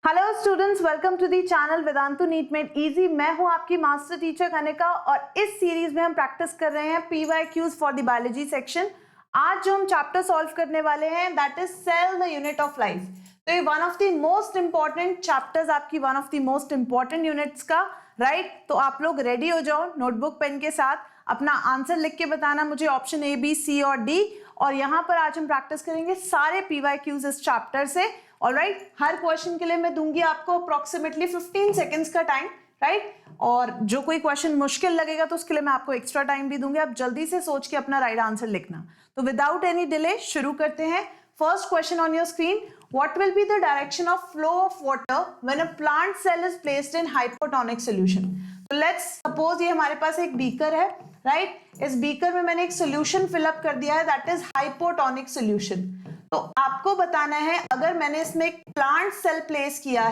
Hello students, welcome to the channel Vedantu NEET made easy. मैं हूं आपकी मास्टर टीचर कनिका और इस सीरीज में हम प्रैक्टिस कर रहे हैं PYQs for the biology section. आज जो हम चैप्टर सॉल्व करने वाले हैं that is cell the unit of life. तो ये one of the most important chapters, आपकी one of the most important units का, राइट? तो आप लोग रेडी हो जाओ नोटबुक पेन के साथ, अपना आंसर लिख के बताना मुझे ऑप्शन A, B, C और D। और यहाँ पर आज हम प्रैक्टिस करेंगे सारे PYQs इस चैप्टर से। ऑलराइट, हर क्वेश्चन के लिए मैं दूंगी आपको अप्रोक्सीमेटली 15 सेकेंड्स का टाइम, राइट? और जो कोई क्वेश्चन मुश्किल लगेगा तो उसके लिए मैं आपको एक्स्ट्रा टाइम भी दूंगी। आप जल्दी से सोच के अपना राइट आंसर लिखना। तो विदाउट एनी डिले शुरू करते हैं। First question on your screen, what will be the direction of flow of water when a plant cell is placed in hypotonic solution? तो लेट्स सपोज ये हमारे पास एक बीकर है, राइट? इस बीकर में मैंने एक सोल्यूशन फिलअप कर दिया है दैट इज हाइपोटोनिक सोल्यूशन। तो आपको बताना है अगर मैंने इसमें एक प्लांट सेल प्लेस किया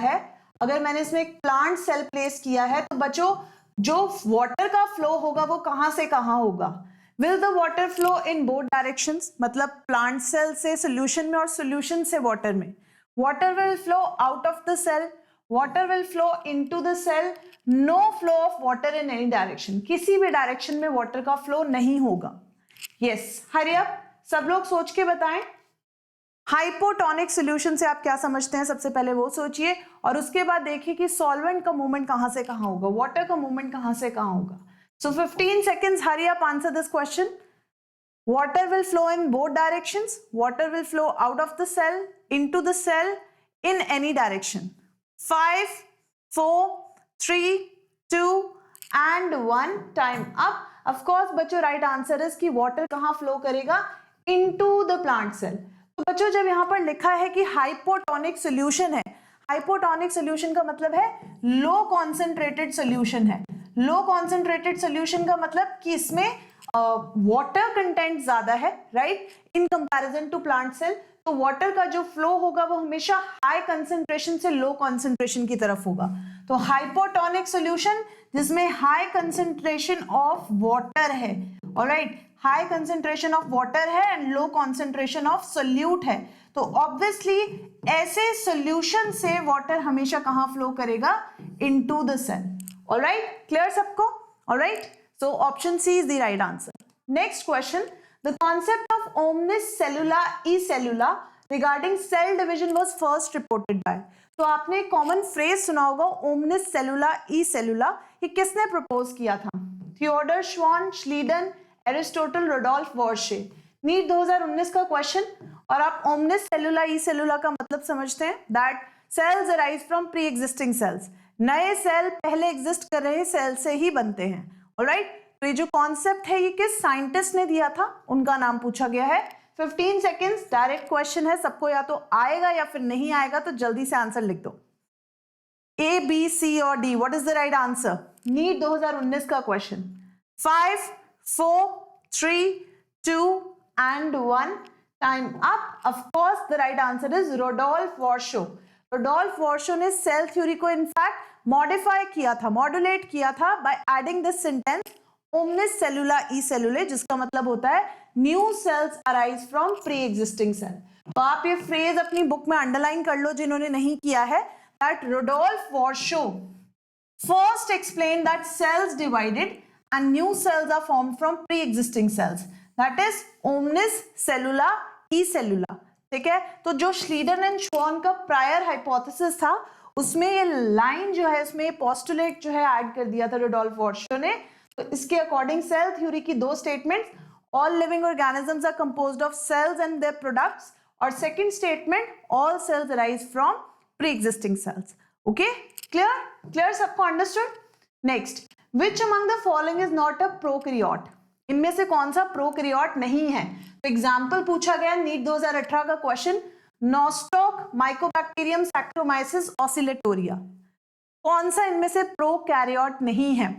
है, तो बच्चों जो वाटर का फ्लो होगा वो कहां से कहां होगा? Will the water flow in both directions, मतलब प्लांट सेल से सोल्यूशन में और सोल्यूशन से वाटर में। Water will flow out of the cell, water will flow into the cell, no flow of water in any direction. किसी भी direction में water का फ्लो नहीं होगा। यस, हरी अप, सब लोग सोच के बताएं। हाइपोटोनिक सॉल्यूशन से आप क्या समझते हैं, सबसे पहले वो सोचिए और उसके बाद देखिए कि सॉल्वेंट का मूवमेंट कहां से कहां होगा, वाटर का मूवमेंट कहां से कहां होगा। So 15 seconds, hurry up, answer this question. Water will flow in both directions, water will flow out of the cell into the cell in any direction. 5 4 3 2 and 1, time up. Of course बच्चों right answer is कि water कहां flow करेगा? Into the plant cell. तो बच्चों जब यहाँ पर लिखा है कि हाइपोटोनिक सॉल्यूशन है, हाइपोटोनिक सॉल्यूशन का मतलब है लो कॉन्सेंट्रेटेड सॉल्यूशन है। लो कॉन्सेंट्रेटेड सॉल्यूशन का मतलब कि इसमें वाटर कंटेंट ज्यादा है, right, in comparison to plant cell. तो वाटर का जो फ्लो होगा वो हमेशा हाई कंसेंट्रेशन से लो कंसेंट्रेशन की तरफ होगा। तो हाइपोटोनिक सॉल्यूशन जिसमें हाई कंसेंट्रेशन ऑफ वाटर है, alright, high concentration of water है and low concentration of solute है। तो ऑब्वियसली ऐसे सॉल्यूशन से वाटर हमेशा कहां फ्लो करेगा? Into the cell. Alright, clear सबको? Alright, so option C is the right answer. Next question, the concept of omnis सेलुला e cellula regarding cell division was first reported by. तो आपने एक common phrase सुना होगा, omnis सेलुला e सेलुला। ये किसने प्रपोज किया था? थियोडर श्वान, श्लीडन, एरिस्टोटल, रोडोल्फ वॉर्शे। नीट 2019 का क्वेश्चन। और आप ओमनिस सेलुला ई सेलुला का मतलब समझते हैं that cells arise from pre existing cells. नए सेल पहले एग्जिस्ट कर रहे सेल से ही बनते हैं। ऑलराइट, तो ये जो कॉन्सेप्ट है ये किस साइंटिस्ट ने दिया था, उनका नाम पूछा गया है। 15 सेकेंड्स, डायरेक्ट क्वेश्चन है, सबको या तो आएगा या फिर नहीं आएगा, तो जल्दी से आंसर लिख दो। A, B, C और D, what is the right answer? NEET 2019 का question. 5 4 3 2 and 1, time up. Of course the right answer is Rudolf Virchow. Rudolf Virchow ने सेल थ्योरी को इनफैक्ट मॉडिफाई किया था, मॉड्यूलेट किया था बाय एडिंग दिस सेंटेंस ओमनिस सेलुला ई सेलुले, जिसका मतलब होता है new cells arise from pre existing cell. तो आप ये फ्रेज अपनी बुक में अंडरलाइन कर लो जिन्होंने नहीं किया है, that रोडोल्फ Warsaw first explained that cells divided and new cells are formed from pre-existing cells, that is omnis cellula e cellula। ठीक है, तो जो श्लीडन एंड श्वान का प्रायर हाइपोथेसिस था उसमें ये लाइन जो है, उसमें ये पोस्टुलेट जो है ऐड कर दिया था रोडोल्फ वॉर्शो ने। तो इसके अकॉर्डिंग सेल थ्योरी की दो statements, all living organisms are composed of cells and their products, और second statement all cells arise from pre existing cells. Okay, clear सबको? Understood? Next, which among the following is not a prokaryote? इनमें से कौन सा prokaryote नहीं है? तो example पूछा गया नीट 2018 का question, Nostoc, Mycobacterium, Saccharomyces, Oscillatoria. कौन सा इनमें से प्रोकैरियोट नहीं है?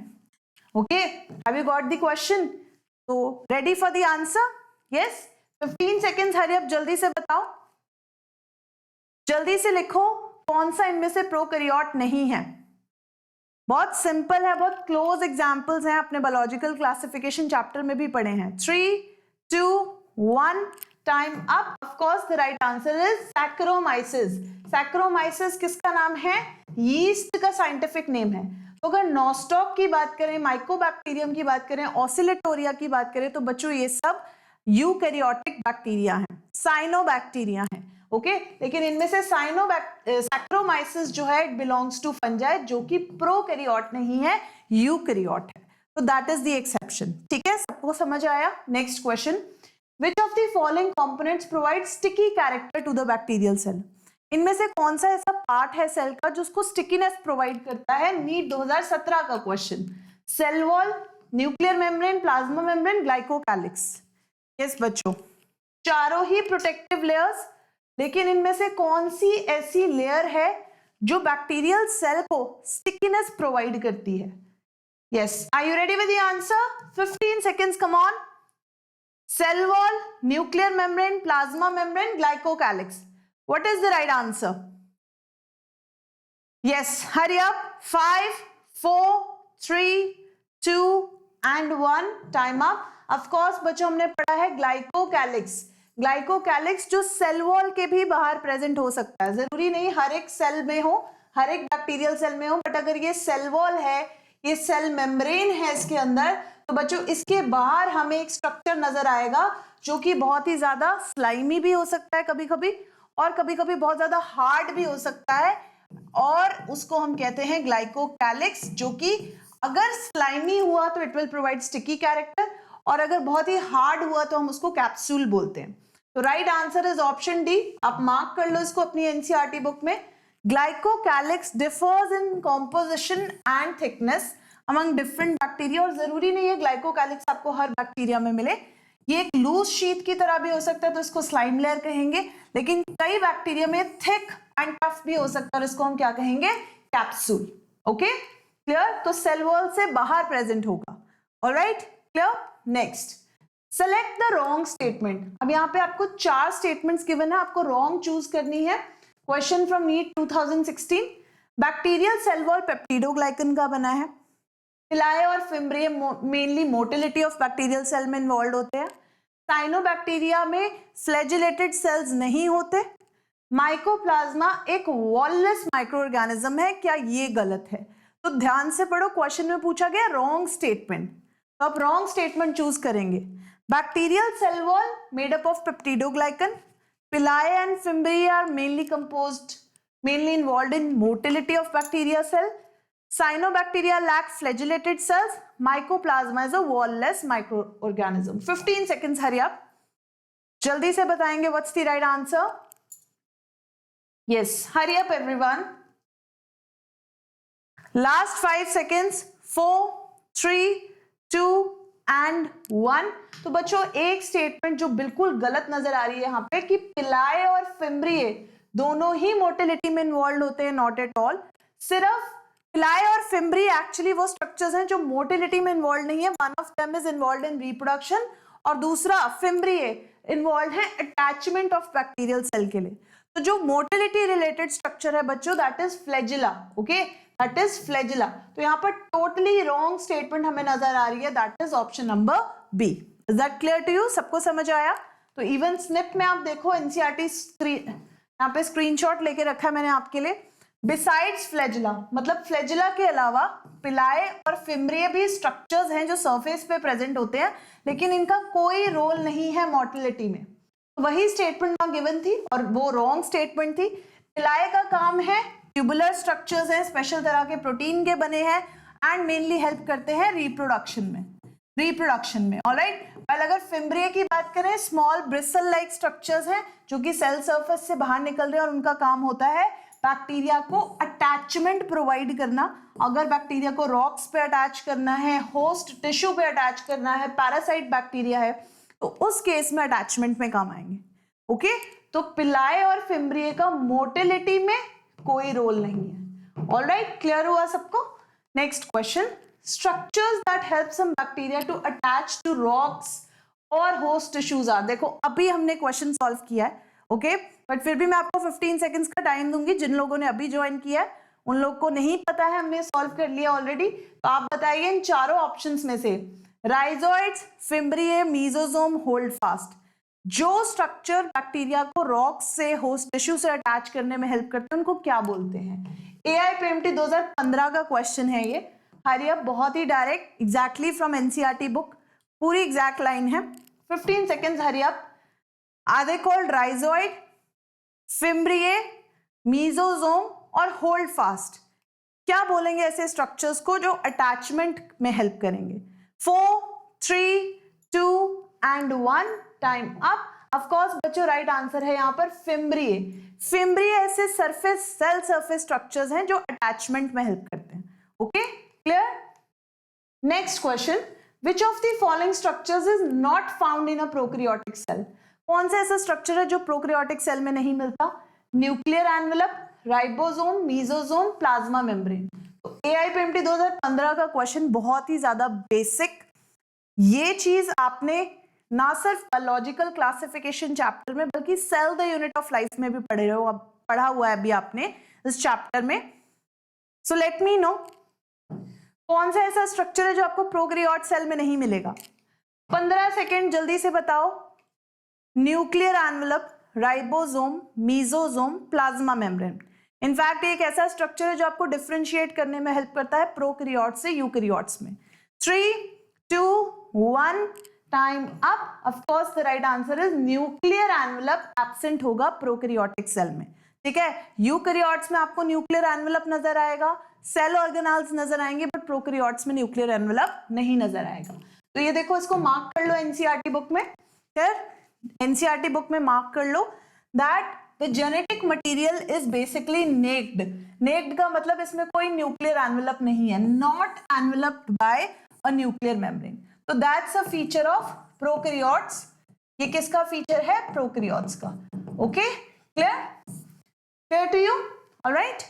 Okay, have you got the question? तो ready for the answer? Yes, 15 seconds, hurry up, जल्दी से बताओ, जल्दी से लिखो कौन सा इनमें से प्रोकैरियोट नहीं है। बहुत सिंपल है, बहुत क्लोज एग्जांपल्स हैं, अपने बायोलॉजिकल क्लासिफिकेशन चैप्टर में भी पढ़े हैं। 3 2 1, time up. Of course the right answer is saccharomyces. Saccharomyces किसका नाम है? यीस्ट का साइंटिफिक नेम है. तो अगर नॉस्टॉक की बात करें, माइकोबैक्टीरियम की बात करें, ऑसिलेटोरिया की बात करें, तो बच्चों ये सब यूकैरियोटिक बैक्टीरिया हैं, साइनोबैक्टीरिया हैं. ओके, लेकिन इनमें से सैक्रोमाइसिस जो है इट बिलोंग्स टू फंजाई, जो कि प्रोकैरियोट नहीं है, यूकैरियोट है. तो दैट इज द एक्सेप्शन. ठीक है, सबको समझ आया? Next question. Which of the following components provide sticky character to the bacterial cell? इनमें से कौन सा ऐसा पार्ट है सेल का जो उसको स्टिकीनेस प्रोवाइड करता है? नीट 2017 का question. Cell wall, nuclear membrane, plasma membrane, glycocalyx. Yes बच्चों, चारों ही प्रोटेक्टिव लेयर्स, लेकिन इनमें से कौन सी ऐसी लेयर है जो बैक्टीरियल सेल को स्टिकीनेस प्रोवाइड करती है? Yes, are you ready with the answer? 15 seconds, come on. Cell wall, nuclear membrane, plasma membrane, glycocalyx. What is the right answer? Yes, hurry up. 5, 4, 3, 2 and 1. Time up. Of course बच्चों हमने पढ़ा है glycocalyx. Glycocalyx जो cell wall के भी बाहर present हो सकता है. जरूरी नहीं हर एक सेल में हो, हर एक बैक्टीरियल सेल में हो, बट अगर ये सेल वॉल है, ये सेल मेम्ब्रेन है इसके अंदर, तो बच्चों इसके बाहर हमें एक स्ट्रक्चर नजर आएगा जो कि बहुत ही ज्यादा स्लाइमी भी हो सकता है कभी कभी, और कभी कभी बहुत ज्यादा हार्ड भी हो सकता है, और उसको हम कहते हैं ग्लाइकोकैलिक्स. जो कि अगर स्लाइमी हुआ तो it will provide sticky character, और अगर बहुत ही हार्ड हुआ तो हम उसको कैप्सूल बोलते हैं. तो right answer is option D. आप मार्क कर लो इसको अपनी एनसीईआरटी बुक में. Glycocalyx differs in composition and thickness among different bacteria, और जरूरी नहीं है ग्लाइकोकैलिक्स आपको हर बैक्टीरिया में मिले. ये एक लूज शीट की तरह भी हो सकता है, तो इसको स्लाइम लेयर कहेंगे, लेकिन कई बैक्टीरिया में थिक एंड टफ भी हो सकता है, और इसको हम क्या कहेंगे? कैप्सूल. ओके, क्लियर? तो सेल वॉल से बाहर प्रेजेंट होगा. Alright, clear? Next, select the wrong statement. अब यहाँ पे आपको 4 स्टेटमेंट्स गिवन है, आपको रॉन्ग चूज करनी है. Question from NEET 2016. Bacterial cell wall peptidoglycan का बना है. पिलाए और fimbriae mainly motility of bacterial cell में इन्वॉल्व होते हैं. साइनोबैक्टीरिया में फ्लैजिलेटेड सेल्स नहीं होते. माइकोप्लाज्मा एक वॉललेस माइक्रो ऑर्गेनिज्म है. क्या ये गलत है? तो ध्यान से पढ़ो, क्वेश्चन में पूछा गया रॉन्ग स्टेटमेंट, तो आप रॉन्ग स्टेटमेंट चूज करेंगे. Bacterial cell wall made up of peptidoglycan. Pili and fimbriae are mainly involved in motility of bacteria cell. Cyanobacteria lack flagellated cells. Mycoplasma is a wall-less microorganism. 15 seconds, hurry up. जल्दी से बताएंगे what's the right answer? Yes, hurry up everyone. Last 5 seconds. 4, 3, 2 and 1. तो बच्चों एक statement जो बिल्कुल गलत नजर आ रही है यहाँ पे कि पिलाए और फिम्ब्रिए दोनों ही मोटिलिटी में इन्वॉल्व होते हैं. Not at all. सिर्फ पिलाए और फिम्ब्रिए एक्चुअली वो स्ट्रक्चर्स हैं जो मोटिलिटी में इन्वॉल्व नहीं है. One of them is involve in reproduction, और दूसरा फिम्ब्रिए इन्वॉल्व है अटैचमेंट ऑफ बैक्टीरियल सेल के लिए. तो जो मोटिलिटी रिलेटेड स्ट्रक्चर है बच्चों, that is flagella. Okay, that is flagella. तो यहाँ पर टोटली रॉन्ग स्टेटमेंट हमें नजर आ रही है, that is option number B. Is that clear to you? सबको समझ आया? तो इवन स्निप में आप देखो, एनसीईआरटी स्क्रीन यहाँ पे स्क्रीनशॉट लेके रखा है मैंने आपके लिए. बिसाइड्स फ्लैजिला, मतलब फ्लैजिला के अलावा पिलाए और फिम्ब्रिए भी स्ट्रक्चर्स हैं जो सरफेस पे प्रेजेंट होते हैं, लेकिन इनका कोई रोल नहीं है मोटिलिटी में. वही स्टेटमेंट वहां गिवन थी और वो रॉन्ग स्टेटमेंट थी. पिलाए का काम है, ट्यूबुलर स्ट्रक्चर्स हैं, स्पेशल तरह के प्रोटीन के बने हैं, एंड मेनली हेल्प करते हैं रिप्रोडक्शन में. ऑलराइट. वेल, अगर फिम्ब्रिए की बात करें, स्मॉल ब्रिसल लाइक स्ट्रक्चर्स हैं जो कि सेल सरफेस से बाहर निकल रहे हैं, और उनका काम होता है बैक्टीरिया को अटैचमेंट प्रोवाइड करना. अगर बैक्टीरिया को रॉक्स पे अटैच करना है, होस्ट टिश्यू पे अटैच करना है, पैरासाइट बैक्टीरिया है, तो उस केस में अटैचमेंट में काम आएंगे. ओके, तो पिलाए और फिम्ब्रिए का मोटिलिटी में कोई रोल नहीं है. ऑलराइट, क्लियर हुआ सबको? Next question, structures that help some bacteria to attach to rocks और होस्ट टिश्यूज आर. देखो अभी हमने क्वेश्चन सॉल्व किया है, ओके, बट फिर भी मैं आपको 15 सेकंड्स का टाइम दूंगी. जिन लोगों ने अभी ज्वाइन किया है उन लोगों को नहीं पता है, हमने सॉल्व कर लिया ऑलरेडी. तो आप बताइए इन चारों ऑप्शंस में से rhizoids, fimbriae, mesosome, hold fast, जो स्ट्रक्चर बैक्टीरिया को रॉक से होस्ट टिश्यू से अटैच करने में हेल्प करते हैं उनको क्या बोलते हैं? AIPMT 2015 का क्वेश्चन है ये। हरी अप, बहुत ही direct, exactly from NCERT book, पूरी एग्जैक्ट लाइन है। 15 seconds, hurry up. Are they called rhizoid, fimbriae, mesosome और होल्ड फास्ट? क्या बोलेंगे ऐसे स्ट्रक्चर्स को जो अटैचमेंट में हेल्प करेंगे? 4, 3, 2 and 1, time up. Of course बच्चों राइट आंसर है यहाँ पर फिम्ब्रिए। फिम्ब्रिए ऐसे सरफेस सेल सरफेस स्ट्रक्चर्स हैं जो अटैचमेंट में हेल्प करते हैं। Okay, clear? Next question, which of the following structures is not found in a prokaryotic cell? कौन सा ऐसा स्ट्रक्चर है जो प्रोकैरियोटिक सेल में नहीं मिलता? Nuclear envelope, ribosome, mesosome, plasma membrane. तो AIPMT 2015 का क्वेश्चन बहुत ही ज्यादा बेसिक, ये चीज आपने ना सिर्फ बायोलॉजिकल क्लासिफिकेशन चैप्टर में बल्कि cell the unit of life में भी पढ़ा हुआ है अभी आपने इस चैप्टर में। सो लेट मी नो, कौन सा ऐसा स्ट्रक्चर है जो आपको प्रोकैरियोट सेल में नहीं मिलेगा? 15 सेकेंड जल्दी से बताओ। Nuclear envelope, ribosome, mesosome, plasma membrane. In fact एक ऐसा स्ट्रक्चर है जो आपको डिफरेंशिएट करने में हेल्प करता है प्रोकैरियोट से यूकैरियोट्स में। 3, 2, 1, time up. Of course the right answer is nuclear envelope absent होगा प्रोकैरियोटिक सेल में। ठीक है, यूकैरियोट्स में आपको न्यूक्लियर एनवेलप नजर आएगा, सेल ऑर्गेनाल्स नजर आएंगे, बट प्रोकैरियोट्स में न्यूक्लियर एनवेलप नहीं नजर आएगा। तो ये देखो, इसको मार्क कर लो NCERT बुक में। NCERT बुक में मार्क कर लो that the genetic material is basically naked. Naked का मतलब इसमें कोई न्यूक्लियर एनवेलप नहीं है, not enveloped by a nuclear membrane. तो that's a feature of prokaryotes. ये किसका फीचर है? प्रोकैरियोट्स का। Okay, clear? Clear to you? Alright,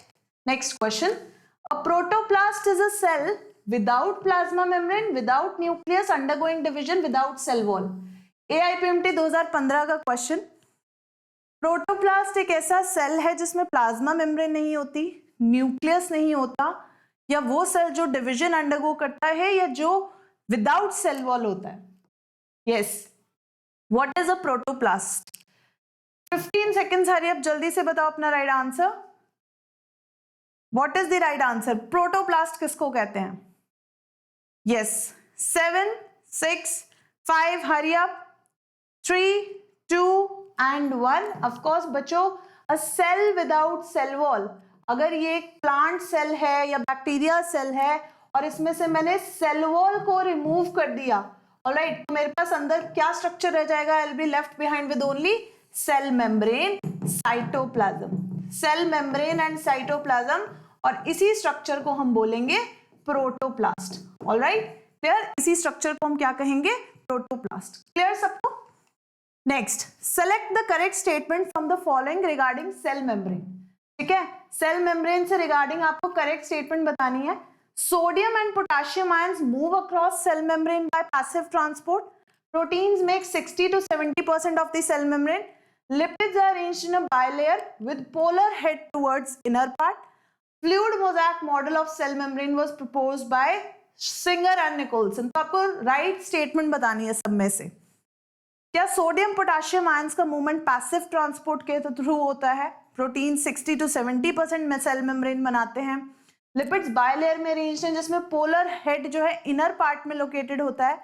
next question. A protoplast is a cell without plasma membrane, without nucleus, undergoing division, without cell wall. AIPMT 2015 का question. Protoplast एक ऐसा cell है जिसमें plasma membrane नहीं होती, nucleus नहीं होता, या वो सेल जो डिवीजन अंडरगो करता है, या जो विदाउट सेल वॉल होता है? Yes, what is a protoplast? 15 seconds, hurry up, जल्दी से बताओ अपना right answer. What is the right answer? Protoplast किसको कहते हैं? Yes, 7, 6, 5, hurry up, 3, 2 and 1. Of course बच्चों, a cell without cell wall, अगर ये एक प्लांट सेल है या बैक्टीरिया सेल है और इसमें से मैंने सेल वॉल को रिमूव कर दिया, ऑलराइट, तो मेरे पास अंदर क्या स्ट्रक्चर रह जाएगा? I'll be left behind with only cell membrane, cytoplasm. Cell membrane and cytoplasm, और इसी स्ट्रक्चर को हम बोलेंगे प्रोटोप्लास्ट। Alright, clear? इसी स्ट्रक्चर को हम क्या कहेंगे? प्रोटोप्लास्ट। क्लियर सबको? Next, select the correct statement from the following regarding cell membrane. ठीक है, सेल मेम्ब्रेन से रिगार्डिंग आपको करेक्ट स्टेटमेंट बतानी है। Sodium and potassium ions move across cell membrane by passive transport. Proteins make 60 to 70% of the cell membrane. Lipids are arranged in a bilayer with polar head towards inner part. Fluid mosaic model of cell membrane was proposed by Singer and Nicholson. तो आपको right statement बतानी है सब में से। क्या sodium potassium ions का movement passive transport के थ्रू होता है? प्रोटीन 60 to 70% में सेल मेम्ब्रेन बनाते हैं। लिपिड्स बायलेयर में अरेंज्ड हैं जिसमें पोलर हेड जो है इनर पार्ट में लोकेटेड होता है।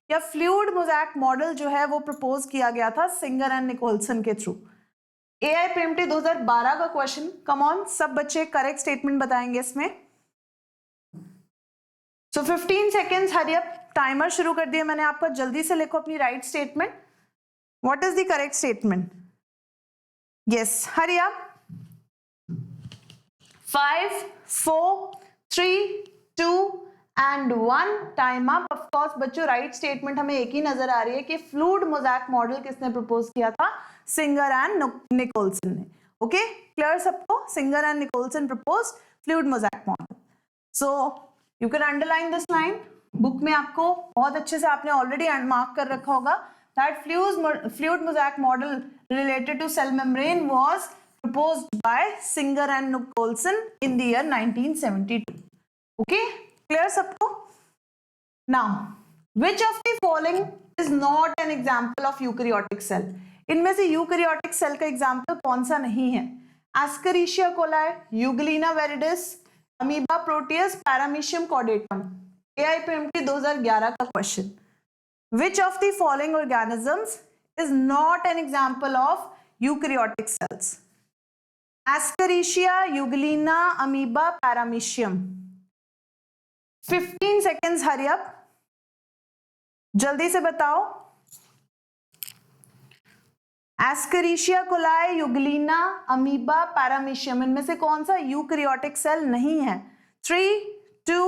या फ्लूइड मोज़ैक मॉडल जो है वो प्रपोज किया गया था सिंगर एंड निकोलसन के थ्रू। AIPMT 2012 का क्वेश्चन। कम ऑन, सब बच्चे करेक्ट स्टेटमेंट बताएंगे इसमें। So 15 seconds, hurry up, timer शुरू कर दिया मैंने आपका, जल्दी से लिखो अपनी right statement. What is the correct statement? Yes, hurry up. 5, 4, 3, 2 and 1, time up. Of course बच्चों राइट स्टेटमेंट हमें एक ही नजर आ रही है कि फ्लूइड मोज़ैक मॉडल किसने प्रपोज किया था? सिंगर एंड निकोलसन ने। ओके, क्लियर सबको? Singer and Nicolson propose fluid mosaic model. So you can underline this line. Book में आपको बहुत अच्छे से आपने ऑलरेडी मार्क कर रखा होगा that fluid mosaic model related to cell membrane was proposed by Singer and Nicholson in the year 1972. Okay, clear सबको? Now, which of the following is not an example of eukaryotic cell. इनमें से eukaryotic cell का example कौन सा नहीं है? Escherichia coli, Euglena viridis, Amoeba proteus, Paramecium caudatum. AIPMT 2011 का question. Which of the following organisms is not an example of eukaryotic cells? Escherichia, Euglena, amoeba, paramecium. 15 seconds, hurry up. जल्दी से बताओ। एस्केरिशिया coli, Euglena, amoeba, paramecium, इनमें से कौन सा eukaryotic cell नहीं है? 3, 2,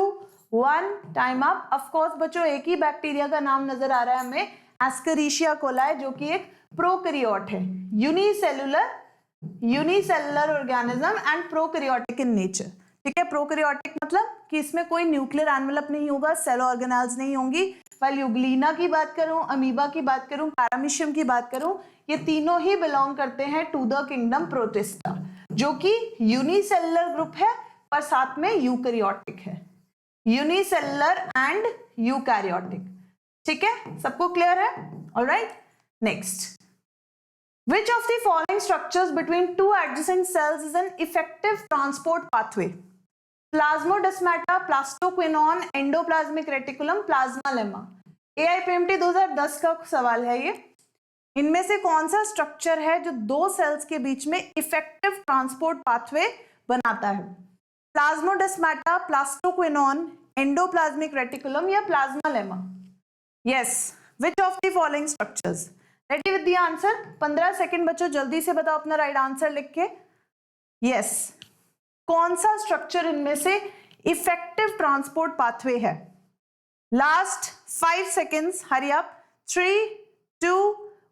1, टाइम अप। ऑफ कोर्स बच्चों एक ही बैक्टीरिया का नाम नजर आ रहा है हमें, एस्केरिशिया कोलाई, जो कि एक प्रोकैरियोट है, unicellular organism and prokaryotic in nature. ठीक है, प्रोकैरियोटिक मतलब कि इसमें कोई न्यूक्लियर एनवेलप नहीं होगा, सेल ऑर्गेनेल्स नहीं होंगी। वाइल यूग्लिना की बात करूं, अमीबा की बात करूं, पैरामीशियम की बात करूं, ये तीनों ही बिलोंग करते हैं टू द किंगडम प्रोटिस्टा, जो कि यूनिसेलुलर ग्रुप है पर साथ में यूकैरियोटिक है, यूनिसेलुलर एंड यूकैरियोटिक। ठीक है, सबको क्लियर है? Alright, next. Which of the following structures between two adjacent cells is an effective transport pathway? Plasmodesmata, plastoquinone, endoplasmic reticulum, plasma lemma। AIPMT 2010 का सवाल है ये। इनमें से कौन सा स्ट्रक्चर है जो दो सेल्स के बीच में इफेक्टिव ट्रांसपोर्ट पाथवे बनाता है? प्लाज्मोडेस्माटा, प्लास्टोक्विनोन, एंडोप्लाज्मिक रेटिकुलम या plasma lemma? Yes, which of the following structures? Ready with the answer? 15 second बच्चों, जल्दी से बताओ अपना राइट आंसर लिख के। यस, कौन सा स्ट्रक्चर इनमें से इफेक्टिव ट्रांसपोर्ट पाथवे है? Last 5 seconds, hurry up. 3, 2,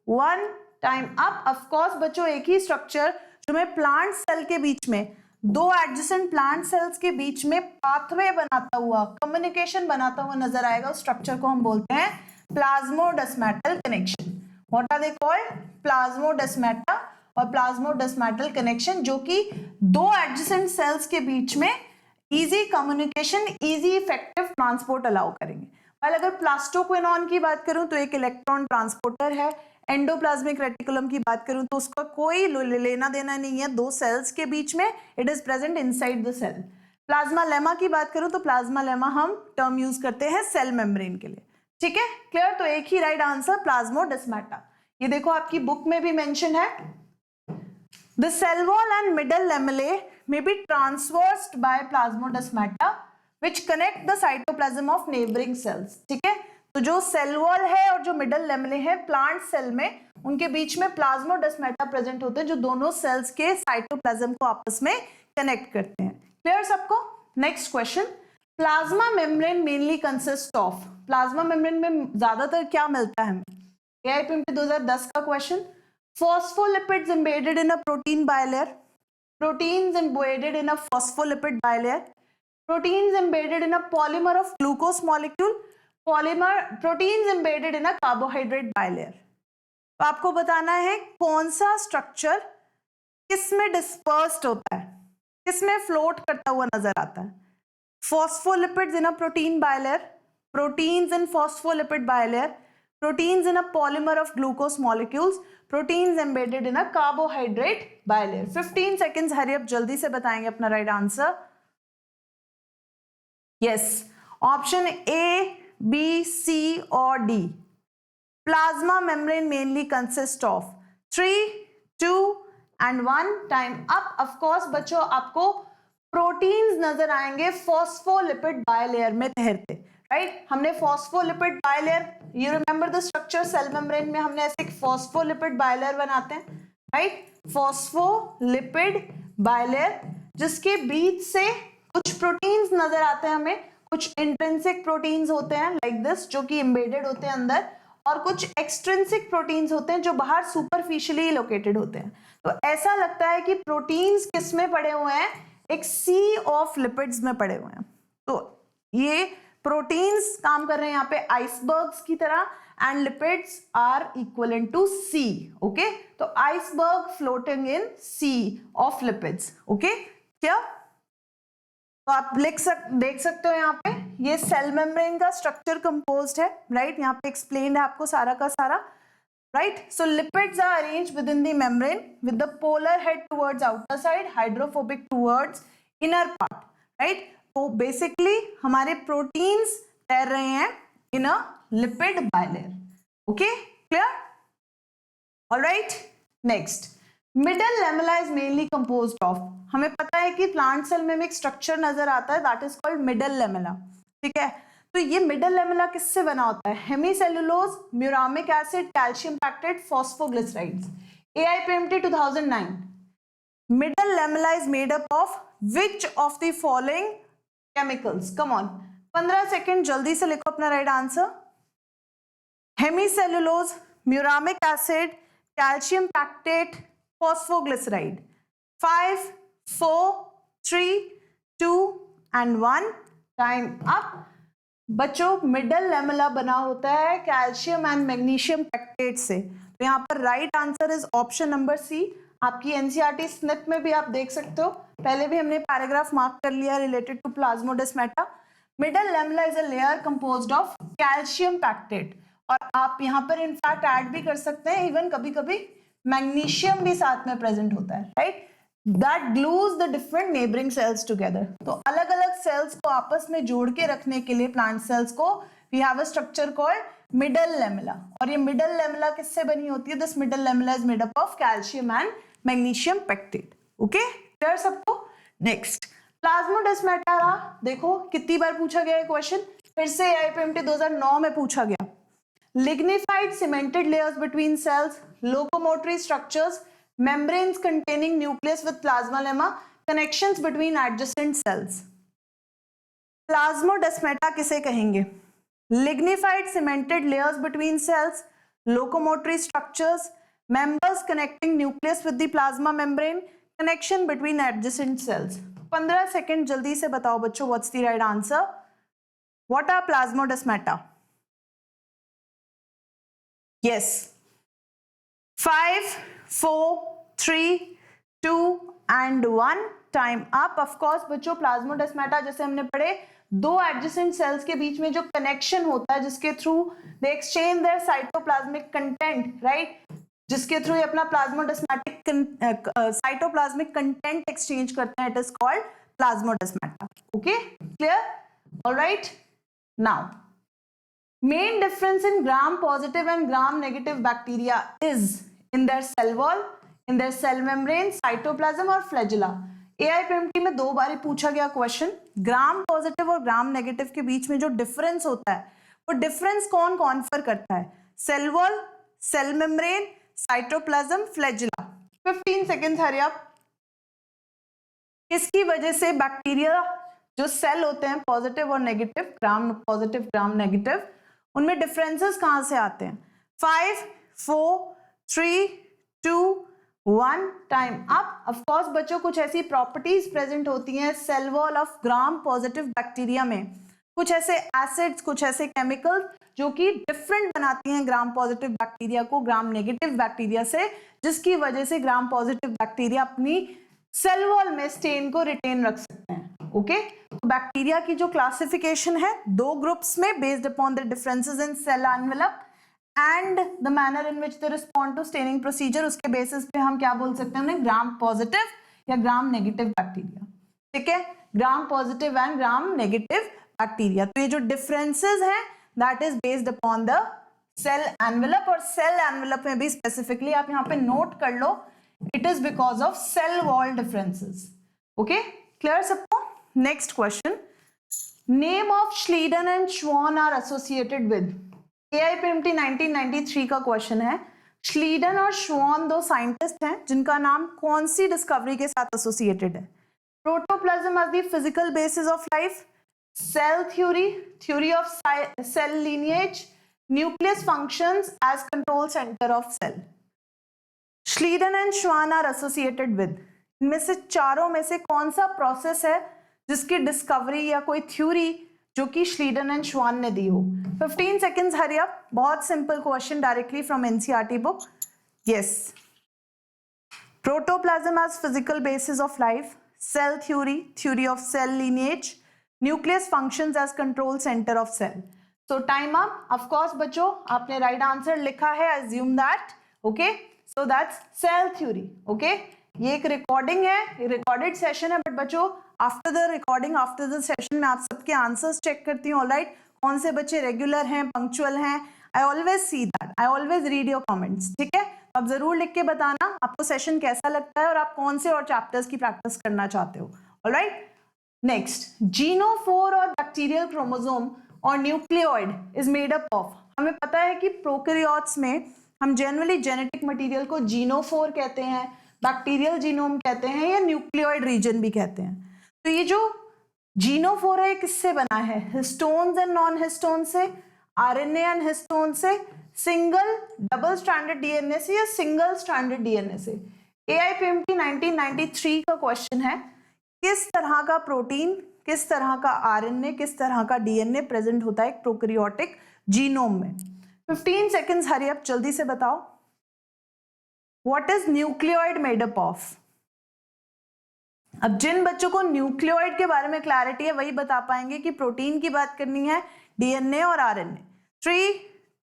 1, time up. Of course बच्चों एक ही स्ट्रक्चर जो में प्लांट सेल के बीच में, दो एडजेसेंट प्लांट सेल्स के बीच में पाथवे बनाता हुआ, कम्युनिकेशन बनाता हुआ नजर आएगा, उस स्ट्रक्चर को हम बोलते हैं plasmodesmatal connection. What are they called? Plasmodesmata और प्लाज्मोडेस्माटल कनेक्शन, जो कि दो एडजेसेंट सेल्स के बीच में easy communication, easy effective transport allow करेंगे। और अगर प्लास्टोक्विनोन की बात करूं तो एक इलेक्ट्रॉन ट्रांसपोर्टर है, एंडोप्लाज्मिक रेटिकुलम की बात करूं तो उसका कोई लेना देना नहीं है दो सेल्स के बीच में, it is present inside the cell. Plasmalemma की बात करूं तो प्लाज्मा लेमा हम टर्म यूज करते हैं सेल मेम्ब्रेन के लिए। ठीक है, क्लियर? तो एक ही राइट आंसर प्लाज्मोडेस्माटा। ये देखो आपकी बुक में भी मेंशन है, the cell wall and middle lamellae may be traversed by plasmodesmata which connect the cytoplasm of neighboring cells। ठीक है, तो जो सेल वॉल है और जो मिडल लेमेले है प्लांट सेल में, उनके बीच में प्लाज्मोडेस्माटा प्रेजेंट होते हैं जो दोनों सेल्स के साइटोप्लाज्म को आपस में कनेक्ट करते हैं। क्लियर सबको? Next question, plasma membrane mainly consist of, plasma membrane में ज्यादातर क्या मिलता है हमें? AIPMT 2010 का question. Phospholipids embedded in a protein bilayer, proteins embedded in a phospholipid bilayer, proteins embedded in a polymer of glucose molecule, proteins embedded in a carbohydrate bilayer। तो आपको बताना है कौन सा स्ट्रक्चर किसमें डिस्पर्स्ड होता है, किसमें फ्लोट करता हुआ नजर आता है? phospholipids in a protein bilayer, proteins in phospholipid bilayer, proteins in a polymer of glucose molecules, proteins embedded in a carbohydrate bilayer। 15 seconds, hurry up, जल्दी से बताएंगे अपना right answer. Yes, option A, B, C और D. Plasma membrane mainly consist of 3, 2 and 1, time up. Of course बच्चों आपको proteins नजर आएंगे phospholipid bilayer में तैरते, राइट? हमने phospholipid bilayer, you remember the structure, cell membrane में हमने ऐसे एक फॉस्फोलिपिड बाइलेयर बनाते हैं, राइट? फॉस्फोलिपिड बाइलेयर जिसके बीच से कुछ प्रोटीन्स नजर आते हैं हमें, कुछ इंट्रिंसिक प्रोटीन्स होते हैं लाइक दिस जो कि एम्बेडेड होते हैं अंदर, और कुछ एक्सट्रिंसिक प्रोटीन्स होते हैं जो बाहर सुपरफिशियली लोकेटेड होते हैं। तो ऐसा लगता है कि प्रोटीन्स किस में पड़े हुए हैं? एक सी ऑफ लिपिड्स में पड़े हुए हैं। तो ये प्रोटीन्स काम कर रहे हैं यहाँ पे आइसबर्ग्स की तरह, and lipids are equivalent to sea. Okay, तो iceberg floating in sea of lipids. Okay, क्या? तो आप देख सकते हो यहाँ पे ये सेल मेम्ब्रेन का स्ट्रक्चर कंपोज्ड है, राइट? यहाँ पे एक्सप्लेन्ड है आपको सारा का सारा, right? So lipids are arranged within the membrane with the polar head towards outer side, hydrophobic towards inner part, right? तो basically हमारे proteins तैर रहे हैं in a lipid bilayer, okay? Clear? All right. Next, middle lamella is mainly composed of, हमें पता है कि plant cell में एक स्ट्रक्चर नजर आता है that is called middle lamella, ठीक है? तो ये मिडल लेमेला किससे बना होता है? Hemicellulose, muramic acid, calcium pectate, phosphoglycerides. AIPMT 2009, middle lamella is made up of which of the following chemicals? Come on, 15 second जल्दी से लिखो अपना right answer. Hemicellulose, muramic acid, calcium pectate, phosphoglyceride. 5, 4, 3, 2 and 1, time up. बच्चों, middle lamella बना होता है calcium and magnesium pectate से, तो यहाँ पर right answer is option number C. आपकी एनसीईआरटी स्निप में भी आप देख सकते हो, पहले भी हमने पैराग्राफ मार्क कर लिया related to plasmodesmata. Middle lamella is a layer composed of calcium pectate, और आप यहाँ पर इनफैक्ट ऐड भी कर सकते हैं, इवन कभी कभी मैग्नीशियम भी साथ में प्रेजेंट होता है, right? That glues the different neighboring cells together. तो अलग अलग सेल्स को आपस में जोड़ के रखने के लिए प्लांट सेल्स को we have a structure called middle lamella, और ये middle lamella किससे बनी होती है? This middle lamella is made up of calcium and magnesium pectate. Okay, clear सबको? Next, प्लाज्मोडेस्माटा देखो कितनी बार पूछा गया है क्वेश्चन, फिर से AIPMT 2009 में पूछा गया। Lignified cemented layers between cells, locomotory structures, membranes containing nucleus with plasma lemma, connections between adjacent cells. Plasmodesmata किसे कहेंगे? Lignified cemented layers between cells, locomotory structures, members connecting nucleus with the plasma membrane, connection between adjacent cells. 15 second जल्दी से बताओ बच्चों, what's the right answer? What are plasmodesmata? Yes. 5, 4, 3, 2 and 1, time up. Of course बच्चों, plasmodesmata जैसे हमने पढ़े, दो adjacent sales के बीच में जो कनेक्शन होता है जिसके through they exchange there cytoplasmic content, right? जिसके थ्रू ये अपना प्लाज्मोडेस्माटिक साइटोप्लाज्मिक कंटेंट एक्सचेंज करते हैं, it is called plasmodesmata. Okay, clear? Alright, now main difference in gram positive and gram negative bacteria is in their cell wall, in their cell membrane, cytoplasm और flagella. AIPMT में 2 बार पूछा गया question, gram positive और gram negative के बीच में जो difference होता है वो डिफरेंस कौन कॉन्फर करता है? Cell wall, cell membrane, cytoplasm, flagella. 15 seconds, hurry up. इसकी वजह से बैक्टीरिया जो सेल होते हैं पॉजिटिव और negative, gram positive gram negative, उनमें डिफरेंसेस कहां से आते हैं? 5, 4, 3, 2, 1, टाइम अप। ऑफ कोर्स बच्चों, कुछ ऐसी प्रॉपर्टीज प्रेजेंट होती हैं cell wall of gram positive bacteria में, कुछ ऐसे एसिड्स, कुछ ऐसे केमिकल्स जो कि डिफरेंट बनाती हैं ग्राम पॉजिटिव बैक्टीरिया को ग्राम नेगेटिव बैक्टीरिया से, जिसकी वजह से ग्राम पॉजिटिव बैक्टीरिया अपनी सेल वॉल में स्टेन को रिटेन रख सकते हैं। ओके, तो बैक्टीरिया की जो क्लासिफिकेशन है 2 ग्रुप्स में, based upon the differences in cell envelope and the manner in which they respond to staining procedure, उसके बेसिस पे हम क्या बोल सकते हैं उन्हें? ग्राम पॉजिटिव या ग्राम नेगेटिव बैक्टीरिया। ठीक है, gram positive and gram negative bacteria. तो ये जो डिफरेंसेस हैं that is based upon the cell envelope, और सेल एनवेलप में भी स्पेसिफिकली आप यहाँ पे नोट कर लो, it is because of cell wall differences. Okay, clear सबको? Next question, name of Schleiden and Schwann are associated with. AIPMT 1993 का क्वेश्चन है। श्लीडन और श्वान 2 साइंटिस्ट हैं जिनका नाम कौन सी डिस्कवरी के साथ एसोसिएटेड है? Protoplasm as the physical basis of life, cell theory, theory of cell lineage, nucleus functions as control centre of cell. Schleiden and Schwann are associated with, इनमें से चारों में से कौन सा प्रोसेस है जिसकी डिस्कवरी या कोई थ्योरी जो कि श्लीडन एंड श्वान ने दी हो? 15 सेकेंड्स, हरी अप। बहुत simple question, directly from NCERT book. Yes, protoplasm as physical basis of life, cell theory, theory of cell lineage, nucleus functions as control centre of cell. So time up. Of course बच्चों आपने right answer लिखा है, assume that. Okay, so that's cell theory. Okay, ये एक recording है, recorded session है, but बच्चों after the recording, after the session में आप सबके आंसर्स चेक करती हूँ। ऑलराइट, कौन से बच्चे रेगुलर हैं, पंक्चुअल हैं, I always see that, I always read your comments. ठीक है, तो आप जरूर लिख के बताना आपको सेशन कैसा लगता है और आप कौन से और चैप्टर्स की प्रैक्टिस करना चाहते हो। ऑलराइट, नेक्स्ट, जीनोफोर और बैक्टीरियल क्रोमोसोम और nucleoid is made up of. हमें पता है कि प्रोकैरियोट्स में हम जनरली जेनेटिक मटेरियल को जीनोफोर कहते हैं, बैक्टीरियल जीनोम कहते हैं, या न्यूक्लियोइड रीजन भी कहते हैं। तो ये जो जीनोफोर है किससे बना है? हिस्टोन्स एंड नॉन हिस्टोन से, आरएनए एंड हिस्टोन से, सिंगल डबल स्ट्रैंडेड डीएनए से, या सिंगल स्ट्रैंडेड डीएनए से। AIPMT 1993 का क्वेश्चन है, किस तरह का प्रोटीन, किस तरह का आरएनए, किस तरह का डीएनए प्रेजेंट होता है एक प्रोकैरियोटिक जीनोम में? 15 सेकेंड्स, हरी अप, जल्दी से बताओ। What is nucleoid made up of? अब जिन बच्चों को न्यूक्लियोइड के बारे में क्लैरिटी है वही बता पाएंगे कि प्रोटीन की बात करनी है, डीएनए और RNA. 3,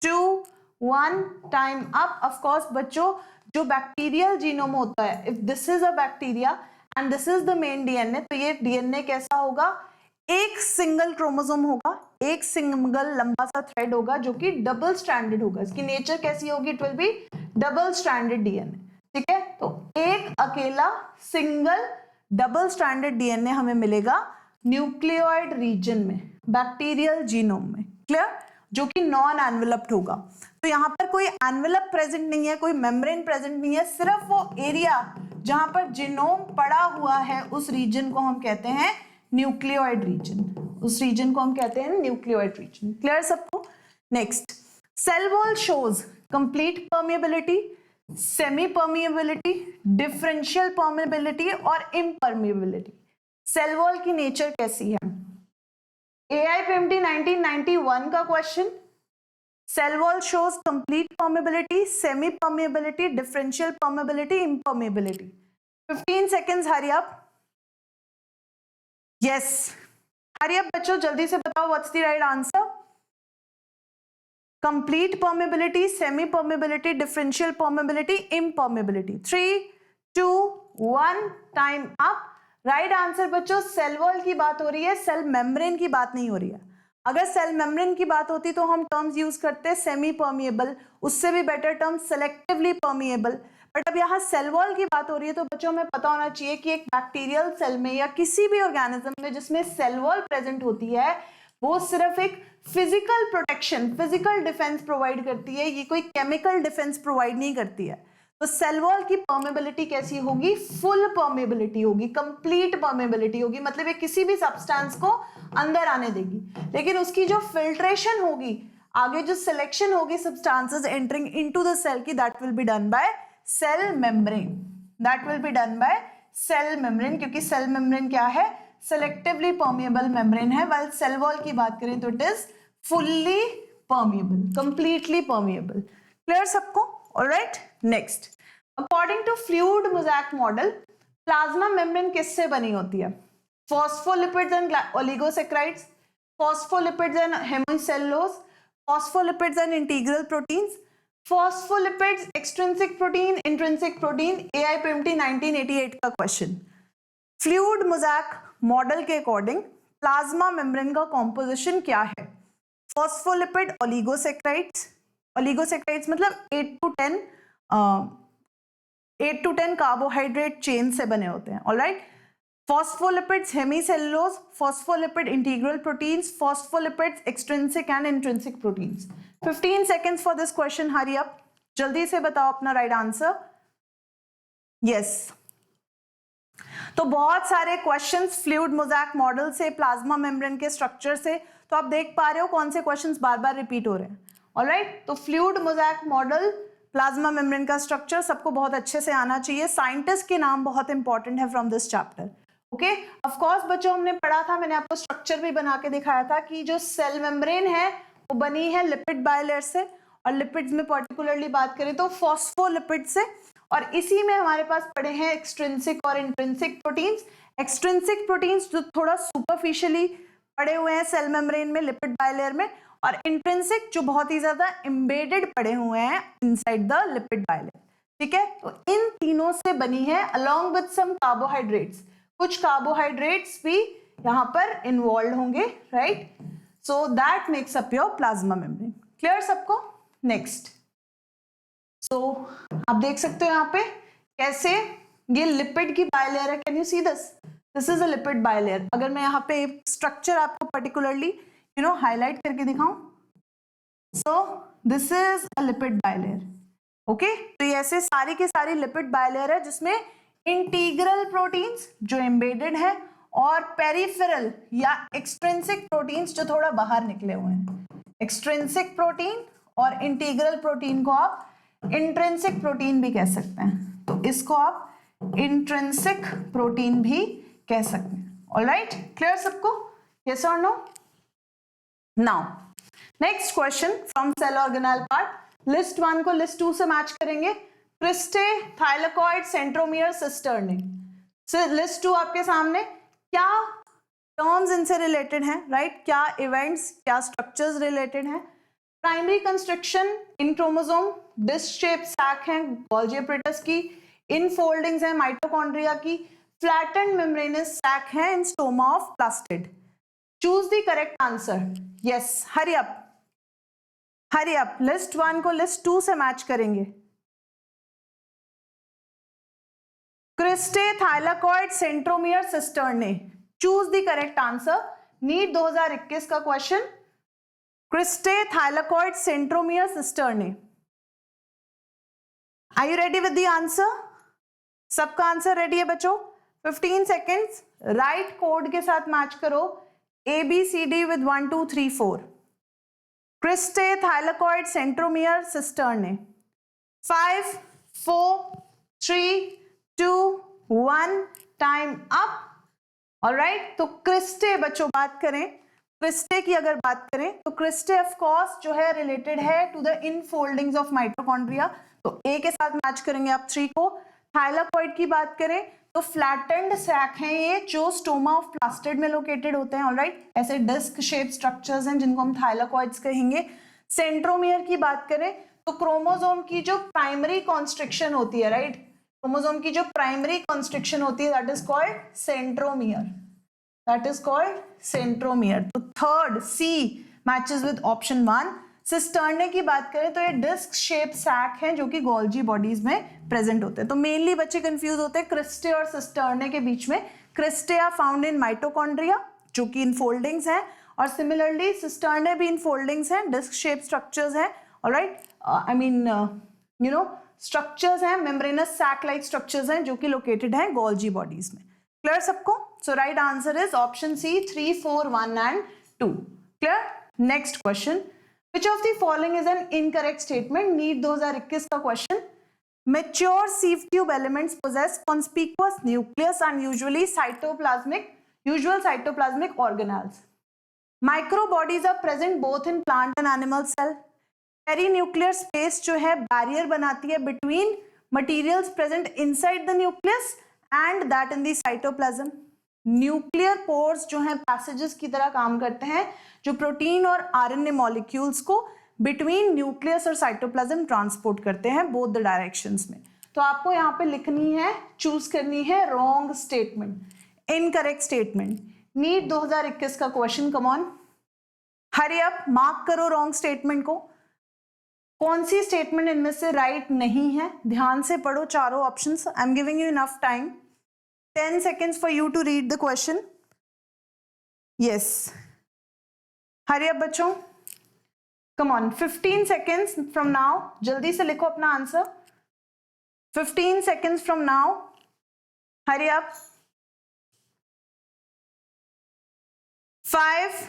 2, 1, time up. Of course बच्चों, जो बैक्टीरियल जीनोम होता है, if this is a bacteria and this is the main DNA, तो ये डीएनए कैसा होगा? एक सिंगल क्रोमोसोम होगा, एक सिंगल लंबा सा थ्रेड होगा जो कि डबल स्ट्रैंडेड होगा। इसकी नेचर कैसी होगी? It will be double stranded DNA. ठीक है, तो एक अकेला सिंगल डबल स्ट्रैंडेड डीएनए हमें मिलेगा न्यूक्लियोइड रीजन में, बैक्टीरियल जीनोम में। क्लियर? जो कि नॉन एनवेलप्ड होगा। तो यहाँ पर कोई एनवेलप प्रेजेंट नहीं है, कोई मेम्ब्रेन प्रेजेंट नहीं है, सिर्फ वो एरिया जहां पर जीनोम पड़ा हुआ है उस रीजन को हम कहते हैं न्यूक्लियोइड रीजन। उस रीजन को हम कहते हैं न्यूक्लियोइड रीजन। क्लियर सबको? Next, cell wall shows complete permeability, semi permeability, differential permeability और इम्परमिएबिलिटी। सेल वॉल की नेचर कैसी है? AIPMT 1991 का question, cell wall shows complete permeability, semi permeability, differential permeability, impermeability. 15 seconds, hurry up. Yes, hurry up बच्चों, जल्दी से बताओ what's the right answer? Complete permeability, semi permeability, differential permeability, impermeability. 3, 2, 1, time up. Right answer बच्चों, cell wall की बात हो रही है, सेल मेम्ब्रेन की बात नहीं हो रही है। अगर सेल मेम्ब्रेन की बात होती तो हम टर्म्स यूज करते सेमी परमिएबल, उससे भी better term selectively permeable. But अब यहाँ सेल वॉल की बात हो रही है, तो बच्चों हमें पता होना चाहिए कि एक बैक्टीरियल सेल में या किसी भी ऑर्गेनिज्म में जिसमें सेल वॉल प्रेजेंट होती है, वो सिर्फ एक physical protection, physical defence provide करती है, ये कोई केमिकल डिफेंस प्रोवाइड नहीं करती है। तो सेल वॉल की परमेबिलिटी कैसी होगी? फुल परमेबिलिटी होगी, कंप्लीट परमेबिलिटी होगी, मतलब ये किसी भी सब्सटेंस को अंदर आने देगी। लेकिन उसकी जो फिल्ट्रेशन होगी, आगे जो सिलेक्शन होगी substances entering into the cell की, that will be done by cell membrane. That will be done by cell membrane, क्योंकि सेल मेम्ब्रेन क्या है? सेलेक्टिवली परमिएबल मेम्ब्रेन है। वाइल सेल वॉल की बात करें तो it is fully permeable, completely permeable. Clear सबको? Alright, next, according to fluid mosaic model, plasma membrane किससे बनी होती है? Phospholipids and oligosaccharides, phospholipids and hemicellulose, phospholipids and integral proteins, phospholipids extrinsic protein, intrinsic protein. AIPMT 1988 का question. Fluid mosaic model के according plasma membrane का composition क्या है? Phospholipid oligosaccharides, oligosaccharides मतलब 8 to 10 कार्बोहाइड्रेट चेन से बने होते हैं। Alright, phospholipids hemicellulose, phospholipid integral proteins, phospholipids extrinsic and intrinsic proteins. 15 seconds for this question, Hari up, जल्दी से बताओ अपना राइट आंसर। यस, तो बहुत सारे क्वेश्चंस फ्लूइड मोज़ेक मॉडल से, प्लाज्मा मेम्ब्रेन के स्ट्रक्चर से, तो आप देख पा रहे हो कौन से क्वेश्चंस बार बार रिपीट हो रहे हैं। ऑलराइट, तो fluid mosaic model, plasma membrane का स्ट्रक्चर सबको बहुत अच्छे से आना चाहिए। साइंटिस्ट के नाम बहुत इंपॉर्टेंट है from this chapter. Okay, of course बच्चों हमने पढ़ा था, मैंने आपको स्ट्रक्चर भी बना के दिखाया था कि जो सेल मेम्ब्रेन है वो बनी है लिपिड बायलेयर से, और लिपिड्स में पर्टिकुलरली बात करें तो फॉस्फोलिपिड से, और इसी में हमारे पास पड़े हैं एक्सट्रिंसिक और इंट्रिंसिक प्रोटीन्स। एक्सट्रिंसिक प्रोटीन्स जो थोड़ा सुपरफिशियली पड़े हुए हैं सेल मेम्ब्रेन में, लिपिड बायलेयर में, और इंट्रिंसिक जो बहुत ही ज्यादा एम्बेडेड पड़े हुए हैं इनसाइड द लिपिड बायलेयर। ठीक है, तो इन तीनों से बनी है अलोंग विद सम कार्बोहाइड्रेट्स, कुछ कार्बोहाइड्रेट्स भी यहाँ पर इन्वॉल्व होंगे, right? So that makes up your plasma membrane. Clear सबको? नेक्स्ट, सो आप देख सकते हो यहाँ पे कैसे ये लिपिड की बायलेयर है। Can you see this? This is a lipid bilayer. अगर मैं यहाँ पे स्ट्रक्चर आपको पर्टिकुलरली हाईलाइट करके दिखाऊं, so this is a lipid bilayer. Okay, तो ये ऐसे सारी के सारी लिपिड बायलेयर है जिसमें इंटीग्रल प्रोटीन्स जो एम्बेडेड है और पेरिफेरल या एक्सट्रिंसिक प्रोटीन्स जो थोड़ा बाहर निकले हुए हैं। एक्सट्रिंसिक प्रोटीन और इंटीग्रल प्रोटीन को आप इंट्रिंसिक प्रोटीन भी कह सकते हैं, तो इसको आप इंट्रिंसिक प्रोटीन भी कह सकते हैं। ऑलराइट, क्लियर सबको? यस और no? Now next question from cell organelle part. List 1 को लिस्ट 2 से मैच करेंगे। Cristae, thylakoid, centromere, cisternae. List 2 आपके सामने, क्या टर्म्स इनसे रिलेटेड हैं, राइट? क्या इवेंट्स, क्या स्ट्रक्चर्स रिलेटेड हैं? Primary construction in chromosome, disc shape sac है गोल्जी एपरेटस की, इनफोल्डिंग्स है माइटोकॉन्ड्रिया की, फ्लैटेंड मेम्ब्रेनस सैक है in stoma of plastid. Choose the correct answer. Yes, hurry up, hurry up. List 1 को list 2 से match करेंगे। Cristae, thylakoid, centromere, cisternae. Choose the correct answer. NEET 2021 का question, cristae, thylakoid, centromere, cisternae. Are you ready with the answer? सबका answer ready है बच्चों? 15 seconds, right code के साथ match करो। ABCD with 1 2 3 4। Cristae, thylakoid, centromere, cisternae. 5 4 3 2 1, time up. Alright, तो cristae बच्चों बात करें, क्रिस्टे की अगर बात करें तो क्रिस्टे ऑफ कोर्स जो है रिलेटेड है to the infoldings of mitochondria, तो ए के साथ मैच करेंगे आप 3 को। थाइलेकॉइड की बात करें तो फ्लैटेंड सैक हैं ये जो स्टोमा ऑफ प्लास्टिड में लोकेटेड होते हैं। ऑलराइट, ऐसे डिस्क शेप स्ट्रक्चर्स हैं जिनको हम थाइलेकॉइड्स कहेंगे। सेंट्रोमियर की बात करें तो क्रोमोसोम की जो प्राइमरी कॉन्स्ट्रिक्शन होती है, राइट, क्रोमोसोम की जो प्राइमरी कॉन्स्ट्रिक्शन होती है that is called centromere, that is called centromere. तो third C matches with option 1। Cisternae की बात करें तो ये डिस्क शेप सैक हैं जो कि गोल्जी बॉडीज में प्रेजेंट होते हैं। तो मेनली बच्चे कंफ्यूज होते हैं क्रिस्टे और सिस्टर्ने के बीच में। Cristae are found in mitochondria जो कि इनफोल्डिंग्स हैं, और सिमिलरली सिस्टर्ने भी इनफोल्डिंग्स हैं, डिस्क शेप स्ट्रक्चर्स हैं। ऑलराइट, आई मीन स्ट्रक्चर्स हैं, मेम्ब्रेनस सैक लाइक स्ट्रक्चर्स हैं जो कि लोकेटेड हैं गोल्जी बॉडीज में। क्लियर सबको? So right answer is option C 3 4 1 and 2। Clear? Next question, which of the following is an incorrect statement? NEET 2021 का question. Mature sieve tube elements possess conspicuous nucleus and usual cytoplasmic organelles. Microbodies are present both in plant and animal cell. Perinuclear space जो है barrier बनाती है between materials present inside the nucleus and that in the cytoplasm. Nuclear pores जो हैं passages की तरह काम करते हैं जो प्रोटीन और आरएनए मॉलिक्यूल्स को बिटवीन न्यूक्लियस और साइटोप्लाज्म ट्रांसपोर्ट करते हैं बोथ द डायरेक्शंस में। तो आपको यहाँ पे लिखनी है, चूज करनी है wrong statement, incorrect statement. NEET 2021 का question, come on, hurry up, mark करो रॉन्ग स्टेटमेंट को। कौन सी स्टेटमेंट इनमें से राइट नहीं है? ध्यान से पढ़ो चारों options. I am giving you enough time, 10 seconds for you to read the question. Yes, hurry up बच्चों, come on, 15 seconds from now, जल्दी से लिखो अपना answer. 15 seconds from now, hurry up. 5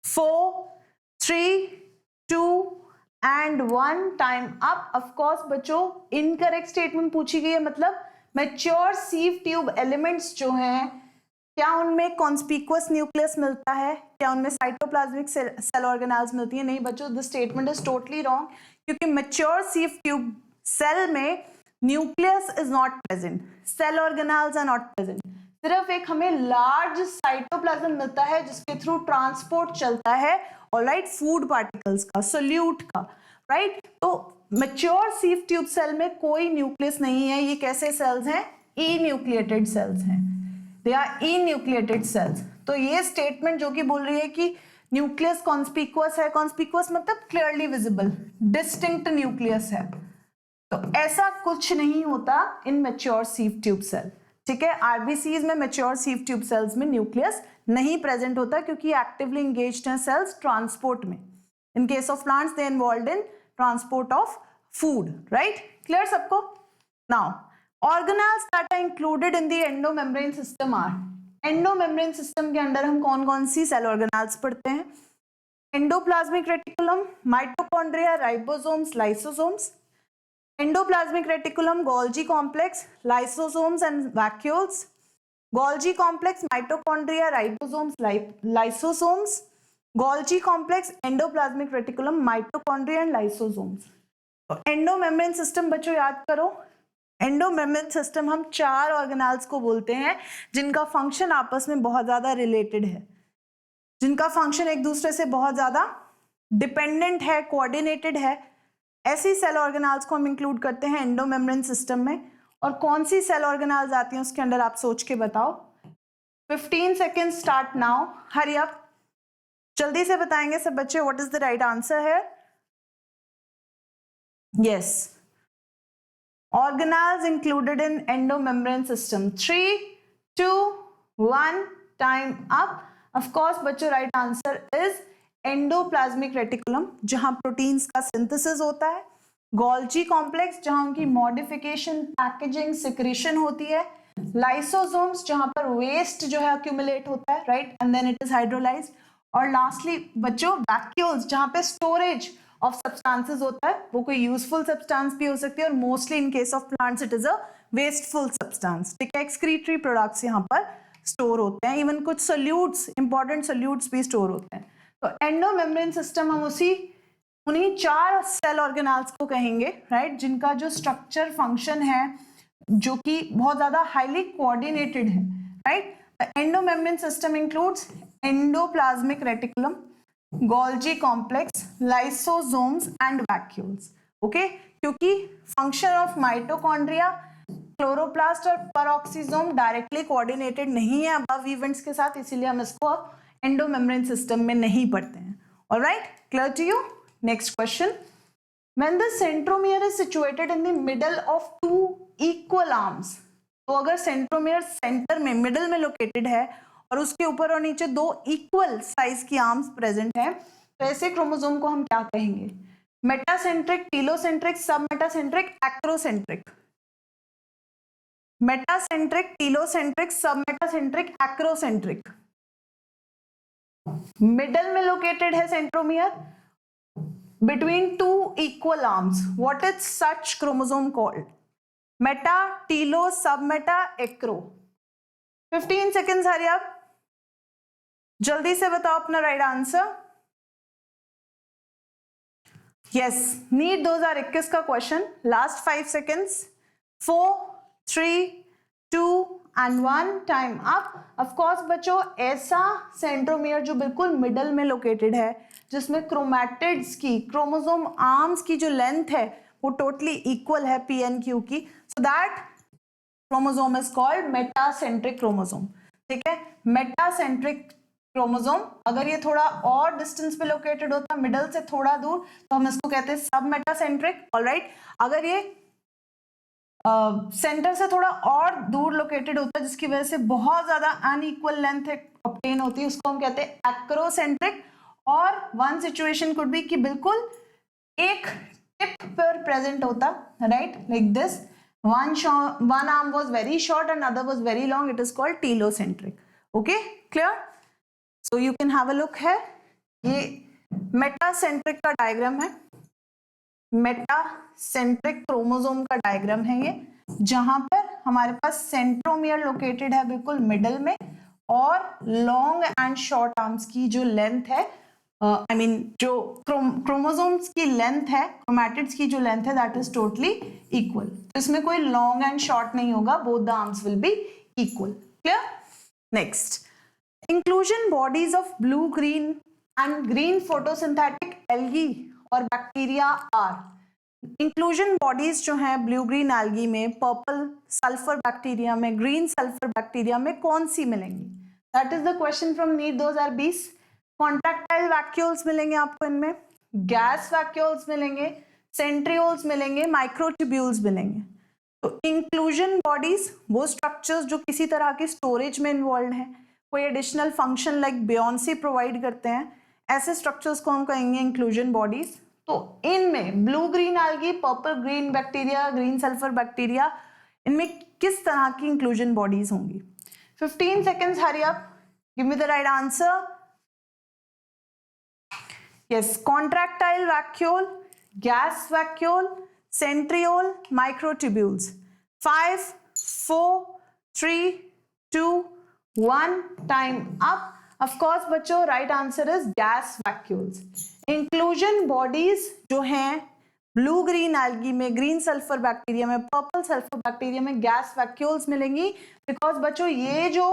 4 3 2 and 1, time up. Of course बच्चों incorrect statement पूछी गई है, मतलब मैच्योर सीव ट्यूब एलिमेंट्स जो हैं क्या उनमें कॉन्स्पिक्युअस न्यूक्लियस मिलता है, क्या उनमें साइटोप्लाज्मिक सेल ऑर्गेनेल्स मिलती है? नहीं बच्चों, this statement is totally wrong, क्योंकि मैच्योर सीव ट्यूब सेल में nucleus is not present, cell organelles are not present. सिर्फ एक हमें लार्ज साइटोप्लाज्म मिलता है जिसके थ्रू ट्रांसपोर्ट चलता है, ऑलराइट, फूड पार्टिकल्स का, सोल्यूट का, राइट। तो मैच्योर सीव ट्यूब सेल में कोई न्यूक्लियस नहीं है, ये कैसे सेल्स हैं, ई न्यूक्लिएटेड सेल्स हैं, they are enucleated cells. तो ये स्टेटमेंट जो कि बोल रही है कि न्यूक्लियस कॉन्स्पिकुअस है, कॉन्स्पिकुअस मतलब क्लियरली विजिबल, डिस्टिंक्ट न्यूक्लियस है, तो ऐसा कुछ नहीं होता in mature sieve tube cell, ठीक है। आरबीसीज में, मैच्योर सीव ट्यूब सेल्स में न्यूक्लियस नहीं प्रेजेंट होता क्योंकि एक्टिवली एंगेज्ड हैं सेल्स ट्रांसपोर्ट में। In case of plants they involved in transport of food, right, clear सबको। Now organelles that are included in the endomembrane system are, endomembrane system के अंदर हम कौन कौन सी सेल ऑर्गेनेल्स पढ़ते हैं, endoplasmic reticulum, mitochondria, ribosomes, lysosomes, endoplasmic reticulum, Golgi complex, lysosomes and vacuoles, Golgi complex, mitochondria, ribosomes, lysosomes, Golgi complex, endoplasmic reticulum, mitochondria and lysosomes। Endomembrane system बच्चों याद करो, एंडोमेम्ब्रेन सिस्टम हम 4 ऑर्गेनेल्स को बोलते हैं जिनका फंक्शन आपस में बहुत ज्यादा रिलेटेड है, जिनका फंक्शन एक दूसरे से बहुत ज्यादा डिपेंडेंट है, कोऑर्डिनेटेड है। ऐसी सेल ऑर्गेनेल्स को हम इंक्लूड करते हैं एंडोमेम्ब्रेन सिस्टम में। और कौन सी सेल ऑर्गेनेल्स आती हैं उसके अंदर आप सोच के बताओ। 15 second start now, hurry up, जल्दी से बताएंगे सब बच्चे what is the right answer है। Yes, organelles included in endomembrane system. 3, 2, 1, time up. Of course बच्चों right answer is endoplasmic reticulum जहां प्रोटीन्स का सिंथेसिस होता है, गोल्जी कॉम्प्लेक्स जहां उनकी मॉडिफिकेशन, पैकेजिंग, सिक्रीशन होती है, लाइसोसोम्स जहां पर वेस्ट जो है अक्यूमुलेट होता है, right, and then it is hydrolysed, और लास्टली बच्चों वैक्यूल्स जहां पे स्टोरेज ऑफ सब्सटेंसेस होता है, वो कोई यूजफुल सब्सटेंस भी हो सकती है और mostly in case of plants it is a wasteful substance, ठीक है। एक्सक्रीटरी प्रोडक्ट्स यहाँ पर स्टोर होते हैं, इवन कुछ सोल्यूट्स, इंपॉर्टेंट सोल्यूट्स भी स्टोर होते हैं। तो एंडोमेम्ब्रेन सिस्टम हम उन्हीं 4 सेल ऑर्गेनेल्स को कहेंगे, राइट, जिनका जो स्ट्रक्चर फंक्शन है जो कि बहुत ज्यादा हाईली कोऑर्डिनेटेड है, right. Endomembrane system includes endoplasmic reticulum, Golgi complex, lysosomes and vacuoles, okay. क्योंकि फंक्शन ऑफ माइटोकॉन्ड्रिया, क्लोरोप्लास्ट और पेरोक्सीसोम डायरेक्टली कोऑर्डिनेटेड नहीं है अबव इवेंट्स के साथ, इसीलिए हम इसको एंडोमेम्ब्रेन सिस्टम में नहीं पढ़ते हैं। Alright, clear to you. Next question, when the centromere is situated in the middle of 2 equal arms, तो अगर सेंट्रोमियर सेंटर में, मिडल में लोकेटेड है और उसके ऊपर और नीचे 2 इक्वल साइज की आर्म्स प्रेजेंट है, तो ऐसे क्रोमोसोम को हम क्या कहेंगे, metacentric, telocentric, sub metacentric, acrocentric. Metacentric, telocentric, sub metacentric, acrocentric. Middle में लोकेटेड है centromere between 2 equal arms, what is such chromosome called? Meta, telo, submeta, acro। 15 seconds, हरी आप जल्दी से बताओ अपना राइट आंसर। यस, नीट 2021 का question, last 5 seconds, 4, 3, 2 and 1, time up. Of course बच्चों ऐसा सेंट्रोमियर जो बिल्कुल मिडल में लोकेटेड है, जिसमें क्रोमैटिड्स की, क्रोमोसोम आर्म्स की जो लेंथ है वो टोटली इक्वल है PNQ की, so that chromosome is called metacentric chromosome, ठीक है। मेटासेंट्रिक क्रोमोसोम, अगर ये थोड़ा और डिस्टेंस पे लोकेटेड होता, मिडल से थोड़ा दूर, तो हम इसको कहते हैं सब मेटासेंट्रिक, ऑलराइट। अगर ये सेंटर से थोड़ा और दूर लोकेटेड होता है जिसकी वजह से बहुत ज्यादा अनइक्वल लेंथ ऑब्टेन होती है, उसको हम कहते हैं एक्रोसेंट्रिक। और वन सिचुएशन कुड बी कि बिल्कुल एक टिप पर प्रेजेंट होता, right, like this, one arm was very short and other was very long, it is called telocentric, okay, clear। so you can have a look here, ये metacentric का diagram है, metacentric chromosome का diagram है ये, जहां पर हमारे पास centromere located है बिल्कुल मिडल में, और लॉन्ग एंड शॉर्ट आर्म्स की जो लेंथ है, आई मीन जो क्रोमोसोम्स की लेंथ है, क्रोमैटिड्स की जो लेंथ है, दैट इज टोटली इक्वल। तो इसमें कोई लॉन्ग एंड शॉर्ट नहीं होगा, both the arms will be equal, clear? Next, inclusion bodies of blue green and green photosynthetic algae और बैक्टीरिया आर। इंक्लूजन बॉडीज जो हैं ब्लू ग्रीन एल्गी में, purple sulphur bacteria में, ग्रीन सल्फर बैक्टीरिया में कौन सी मिलेंगी? That is the question from NEET 2020। Contractile vacuoles मिलेंगे आपको इनमें, गैस वैक्यूल्स मिलेंगे, सेंट्रियोल्स मिलेंगे, माइक्रोट्यूब्यूल्स मिलेंगे। तो इंक्लूजन बॉडीज वो स्ट्रक्चर्स जो किसी तरह की स्टोरेज में इन्वॉल्व हैं, कोई एडिशनल फंक्शन लाइक बियोन्सी प्रोवाइड करते हैं, ऐसे स्ट्रक्चर्स को हम कहेंगे इंक्लूजन बॉडीज। तो इनमें blue green algae, purple green bacteria, green sulphur bacteria, इनमें किस तरह की इंक्लूजन बॉडीज होंगी? 15 seconds, hurry up, give me the right answer. Yes, contractile vacuole, gas vacuole, centriole, microtubules. 5, 4, 3, 2, 1, time up. Of course बच्चों, right answer is gas vacuoles. Inclusion bodies जो हैं blue green algae में, green sulphur bacteria में, purple sulphur bacteria में gas vacuoles मिलेंगी, because बच्चों ये जो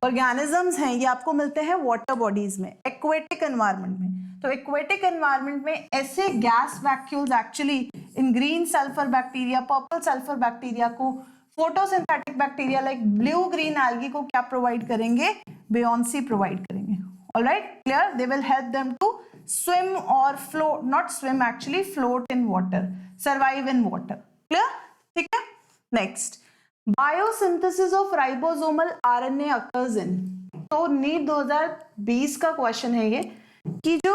ऑर्गेनिजम्स हैं ये आपको मिलते हैं वाटर बॉडीज में, एक्वेटिक एनवायरनमेंट में। तो एक्वेटिक एनवायरनमेंट में ऐसे gas vacuoles actually in green sulphur bacteria, purple sulphur bacteria को photosynthetic bacteria like blue green algae को क्या प्रोवाइड करेंगे? बियोन्सी प्रोवाइड करेंगे। Alright, clear? They will help them to swim or float, not swim actually, float in water, survive in water. Clear? ठीक है? Next, biosynthesis of ribosomal RNA occurs in. तो NEET 2020 का question है ये कि जो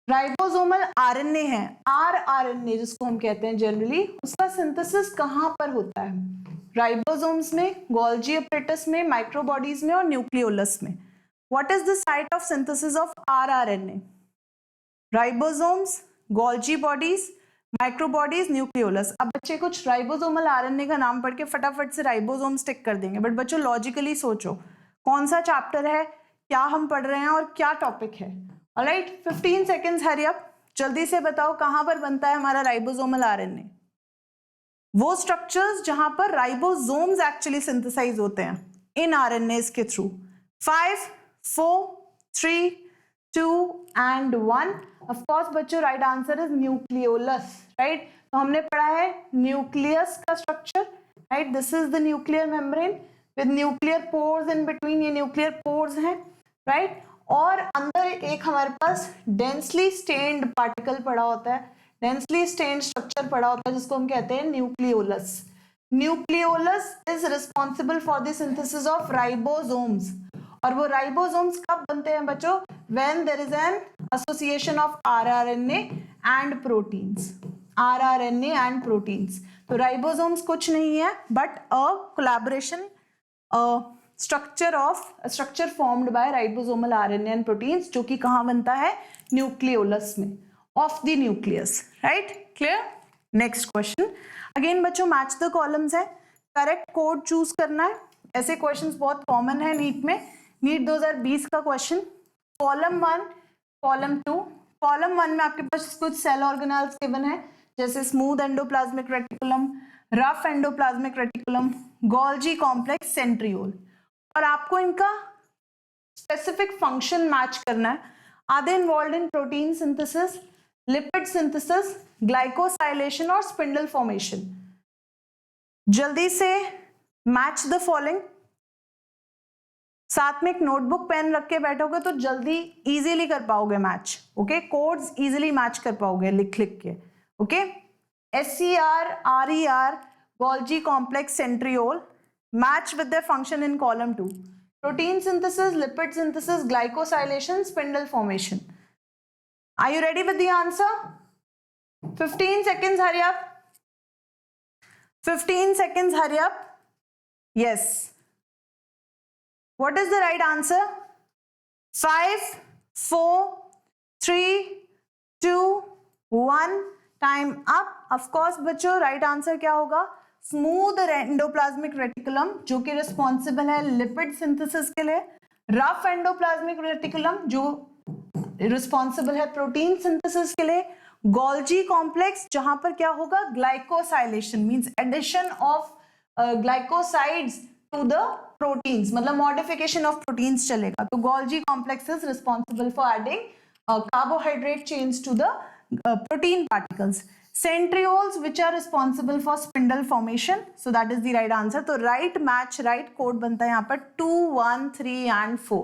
ribosomal RNA है, RNA जिसको हम कहते हैं जनरली, उसका सिंथेसिस कहाँ पर होता है? राइबोसोम्स में, गोल्जी एपरेटस में, माइक्रोबॉडीज में और न्यूक्लियोलस में। What is the site of synthesis of rRNA? Ribosomes, Golgi bodies, microbodies, nucleolus. अब बच्चे कुछ राइबोसोमल आरएनए का नाम पढ़ के फटाफट से राइबोसोम्स टिक कर देंगे, बट बच्चों लॉजिकली सोचो कौन सा चैप्टर है, क्या हम पढ़ रहे हैं और क्या टॉपिक है। ऑलराइट, 15 seconds, हरी अप, जल्दी से बताओ कहां पर बनता है हमारा राइबोसोमल आरएनए? वो स्ट्रक्चर्स जहां पर राइबोसोम्स एक्चुअली सिंथेसाइज होते हैं इन आरएनए के थ्रू। 5, 4, 3, 2 and 1. Of course बच्चों right answer is nucleolus, right? तो हमने पढ़ा है न्यूक्लियस का structure, right? This is the nuclear membrane with nuclear pores in between, ये न्यूक्लियर पोर्स हैं, राइट? और अंदर एक हमारे पास डेंसली स्टेन्ड पार्टिकल पड़ा होता है, डेंसली स्टेन्ड स्ट्रक्चर पड़ा होता है जिसको हम कहते हैं nucleolus. Nucleolus is responsible for the synthesis of ribosomes. और वो राइबोसोम्स कब बनते हैं बच्चों? When there is an association of rRNA and proteins, rRNA and proteins. तो राइबोसोम्स कुछ नहीं है but a collaboration structure formed by ribosomal RNA and proteins, जो कि कहाँ बनता है? न्यूक्लियोलस में, of the nucleus, right? Clear? Next question, again बच्चों मैच द कॉलम्स है, करेक्ट कोड चूज करना है। ऐसे क्वेश्चंस बहुत कॉमन है नीट में, नीट 2020 का क्वेश्चन। Column 1, column 2। कॉलम 1 में आपके पास कुछ सेल ऑर्गेनेल्स गिवन है, जैसे smooth endoplasmic reticulum, rough endoplasmic reticulum, Golgi complex, centriole. और आपको इनका स्पेसिफिक फंक्शन मैच करना है। Are they involved in protein synthesis, lipid synthesis, glycosylation और स्पिंडल फॉर्मेशन? जल्दी से मैच द फॉलोइंग। साथ में एक नोटबुक पेन रख के बैठोगे तो जल्दी इजीली कर पाओगे match, okay? Codes easily match कर पाओगे लिख के, okay? SCR, RER, Golgi complex, centriole match with their function in column 2. Protein synthesis, lipid synthesis, glycosylation, spindle formation. Are you ready with the answer? 15 seconds, hurry up. 15 seconds, hurry up. Yes. What is the right answer? 5, 4, 3, 2, 1. Time up. Of course बच्चों right answer क्या होगा? Smooth endoplasmic reticulum, जो कि responsible है lipid synthesis के लिए, rough endoplasmic reticulum जो responsible है प्रोटीन सिंथेसिस के लिए, गोल्जी कॉम्प्लेक्स जहां पर क्या होगा? Glycosylation means addition of glycosides to the proteins, मतलब modification of proteins चलेगा. तो Golgi complex is responsible for adding carbohydrate chains to the protein particles. Centrioles which are responsible for spindle formation, so that is the right answer. तो right match right code बनता है यहाँ पर 2, 1, 3 and 4.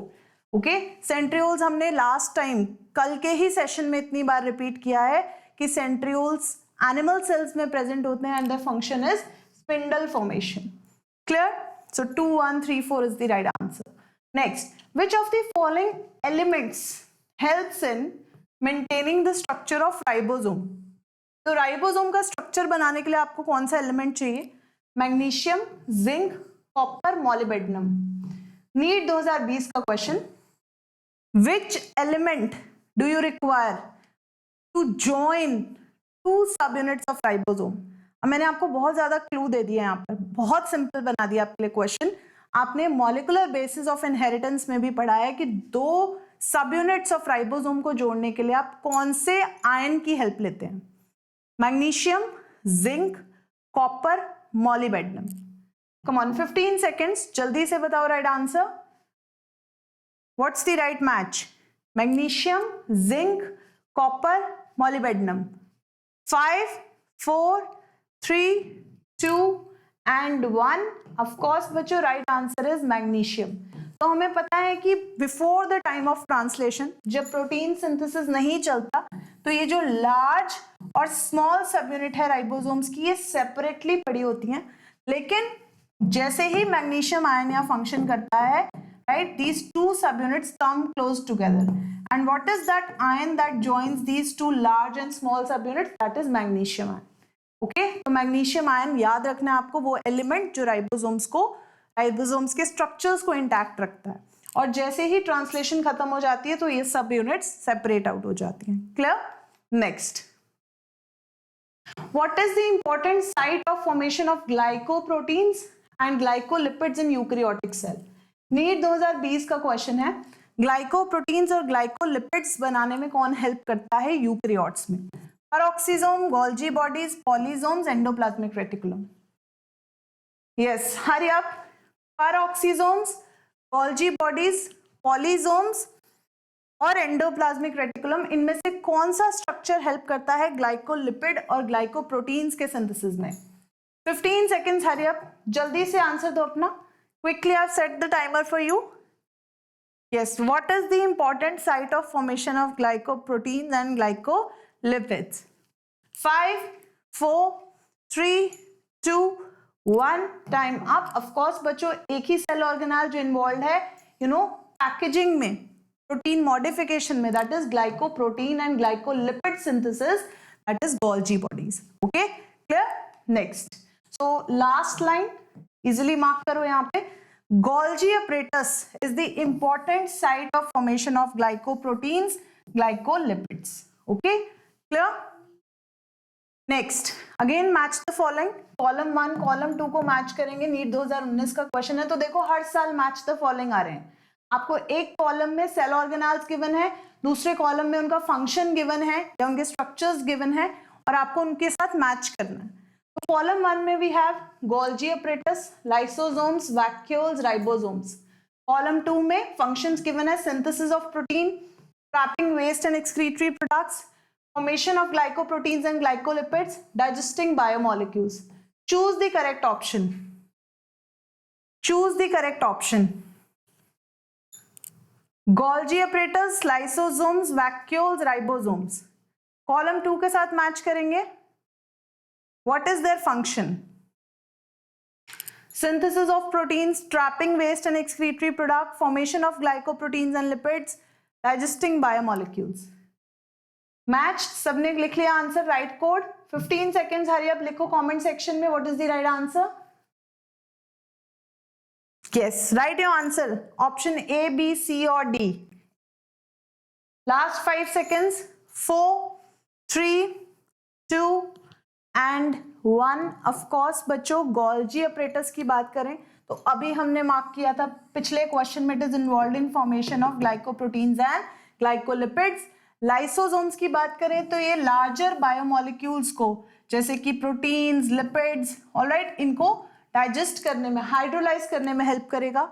Okay, centrioles हमने last time कल के ही session में इतनी बार रिपीट किया है कि सेंट्रियोल्स एनिमल सेल्स में प्रेजेंट होते हैं and the function is spindle formation. Clear? So 2, 1, 3, 4 is the right answer. Next, which of the following elements helps in maintaining the structure of ribosome? तो ribosome का structure बनाने के लिए आपको कौन सा एलिमेंट चाहिए? Magnesium, zinc, copper, molybdenum. NEET 2020 का question. Which element do you require to join two subunits of ribosome? अब मैंने आपको बहुत ज्यादा क्लू दे दिया यहाँ पर, बहुत सिंपल बना दिया आपके लिए क्वेश्चन. आपने मॉलिकुलर बेसिस ऑफ इनहेरिटेंस में भी पढ़ा है कि 2 सब यूनिट्स ऑफ राइबोसोम को जोड़ने के लिए आप कौन से आयन की हेल्प लेते हैं? Magnesium, zinc, copper, molybdenum. Come on, 15 seconds, जल्दी से बताओ right answer. What's the right match? Magnesium, zinc, copper, molybdenum. 5, 4, 3, 2 and 1. Of course, बच्चों right answer is magnesium. तो हमें पता है कि before the time of translation, जब प्रोटीन सिंथेसिस नहीं चलता, तो ये जो लार्ज और स्मॉल सब यूनिट है राइबोसोम्स की, ये सेपरेटली पड़ी होती हैं. लेकिन जैसे ही मैग्नीशियम आयन या फंक्शन करता है, right, these two subunits come close together, and what is that ion that joins these two large and small subunits? That is magnesium ion. Okay, तो magnesium ion याद रखना है आपको, वो एलिमेंट जो राइबोसोम्स के स्ट्रक्चर्स को इंटैक्ट रखता है. और जैसे ही ट्रांसलेशन खत्म हो जाती है तो ये सब यूनिट्स सेपरेट आउट हो जाती हैं. Clear? Next, what is the important site of formation of glycoproteins and glycolipids in eukaryotic cell? NEET 2020 का क्वेश्चन है. ग्लाइकोप्रोटीन्स और ग्लाइकोलिपिड्स बनाने में कौन हेल्प करता है यूकैरियोट्स में? Peroxisome, Golgi bodies, polysomes, endoplasmic reticulum. Yes, hurry up. Peroxisomes, Golgi bodies, polysomes और एंडोप्लाज्मिक रेटिकुलम, इनमें से कौन सा स्ट्रक्चर हेल्प करता है ग्लाइकोलिपिड और ग्लाइकोप्रोटीन्स के सिंथेसिस में? 15 सेकेंड्स, हरी अप, जल्दी से आंसर दो अपना. Quickly, I've set the timer for you. Yes, what is the important site of formation of glycoproteins and glycolipids? 5, 4, 3, 2, 1. Time up. Of course, बच्चों एक ही सेल ऑर्गेनेल जो involve है, packaging में, protein modification में, that is glycoprotein and glycolipid synthesis, that is Golgi bodies. Okay, clear? Next. So last line. Easily mark करो यहाँ पे. Golgi apparatus is the important site of formation of glycoproteins, glycolipids. Okay, clear? Next, again match the following. Column 1, column 2 को match करेंगे. NEET 2019 का question है. तो देखो हर साल मैच द फॉलोइंग आ रहे हैं. आपको एक कॉलम में सेल ऑर्गेनेल्स गिवन है, दूसरे कॉलम में उनका फंक्शन गिवन है या उनके स्ट्रक्चर्स गिवन है, और आपको उनके साथ मैच करना है. कॉलम 1 में we have Golgi apparatus, lysosomes, vacuoles, ribosomes. Column 2 में फंक्शंस गिवन है, synthesis of protein, trapping waste and excretory products, formation of glycoproteins and glycolipids, digesting biomolecules. Choose the correct option. Choose the correct option. गोल्जी apparatus, lysosomes, vacuoles, ribosomes. Column 2 के साथ match करेंगे. What is their function? Synthesis of proteins, trapping waste and excretory product, formation of glycoproteins and lipids, digesting biomolecules. Match. सबने लिख लिया answer, right code. 15 seconds, hurry up, लिखो comment section में what is the right answer. Yes, write your answer. Option A, B, C or D. Last 5 seconds. 4, 3, 2 and 1. Of course बच्चों Golgi apparatus की बात करें तो अभी हमने मार्क किया था पिछले क्वेश्चन में, it is involved in formation of glycoproteins and glycolipids. Lysosomes की बात करें तो ये लार्जर बायोमोलिक्यूल्स को, जैसे कि प्रोटीन्स, लिपिड्स, ऑलराइट, इनको डाइजेस्ट करने में, हाइड्रोलाइज करने में हेल्प करेगा।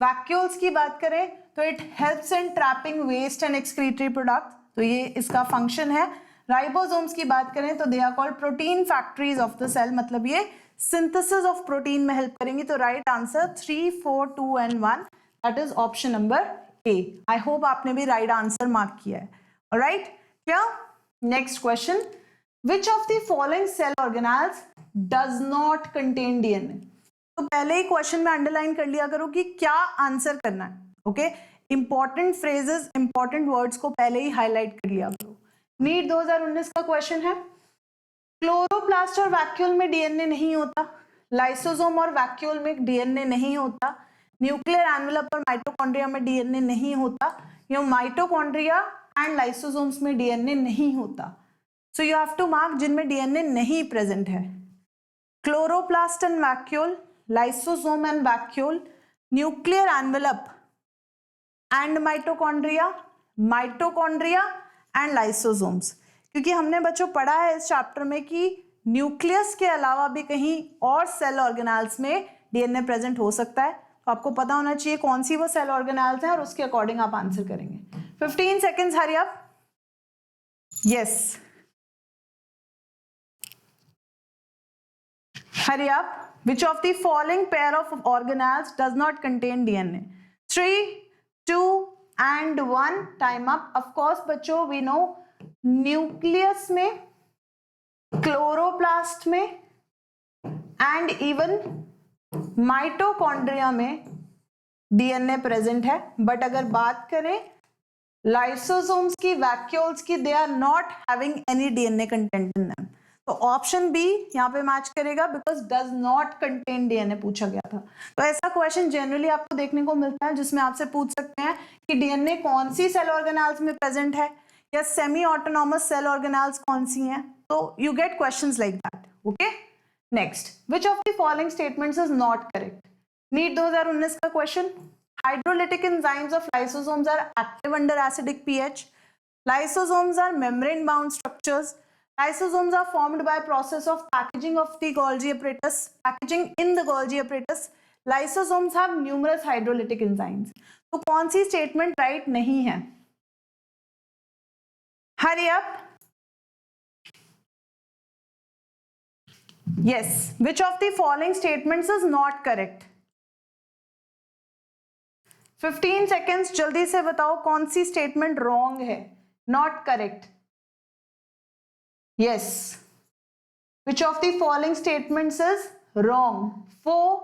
वैक्यूल्स की बात करें तो it helps in trapping waste and excretory product, तो ये इसका फंक्शन है। राइबोसोम्स की बात करें तो they are called protein factories of the cell, मतलब ये सिंथेसिस ऑफ प्रोटीन में हेल्प करेंगी। तो right answer 3, 4, 2 and 1, that is option number A. I hope आपने भी राइट आंसर मार्क किया है। Alright, clear? Next question, which of the following cell organelles does not contain DNA? तो पहले ही question में अंडरलाइन कर लिया करो कि क्या आंसर करना है। Okay, important phrases, important words को पहले ही हाईलाइट कर लिया करो। नीट 2019 का क्वेश्चन है, क्लोरोप्लास्ट और वैक्यूल में डीएनए नहीं होता, लाइसोसोम और वैक्यूल में डीएनए नहीं होता, न्यूक्लियर एनवेलप और माइटोकॉन्ड्रिया में डीएनए नहीं होता, या माइटोकॉन्ड्रिया एंड लाइसोसोम्स में डीएनए नहीं होता। So you have to mark जिनमें डीएनए नहीं प्रेजेंट है, chloroplast and vacuole, lysosome and vacuole, nuclear envelope and mitochondria, mitochondria and lysosomes। क्योंकि हमने बच्चों पढ़ा है इस चैप्टर में कि न्यूक्लियस के अलावा भी कहीं और सेल ऑर्गेनेल्स में डीएनए प्रेजेंट हो सकता है, तो आपको पता होना चाहिए कौन सी वो सेल ऑर्गेनेल्स हैं और उसके अकॉर्डिंग आप आंसर करेंगे। 15 seconds, hurry up. Yes, hurry up. Which of the following pair of organelles does not contain DNA? 3, 2 and 1, time up. Of course बच्चों we know nucleus में, chloroplast में and even mitochondria में DNA present है, but अगर बात करें lysosomes की, vacuoles की, they are not having any DNA content in them। तो ऑप्शन बी यहाँ पे मैच करेगा, because does not contain DNA पूछा गया था। तो ऐसा क्वेश्चन जनरली आपको देखने को मिलता है जिसमें आपसे पूछ सकते हैं कि डीएनए कौन सी सेल ऑर्गेनेल्स में प्रेजेंट है या सेमी ऑटोनॉमस सेल ऑर्गेनेल्स कौन सी हैं। तो you get questions like that. Okay, next, which of the following statements is not correct? NEET 2019 का question, hydrolytic enzymes of lysosomes are active under acidic pH, lysosomes are membrane bound structures, lysosomes are formed by process of packaging of the Golgi apparatus, packaging in the Golgi apparatus, lysosomes have numerous hydrolytic enzymes। तो कौन सी statement right नहीं है? हरी up. Yes, which of the following statements is not correct? 15 seconds, जल्दी से बताओ कौन सी statement wrong है, not correct. Yes. Which of the following statements is wrong? 4,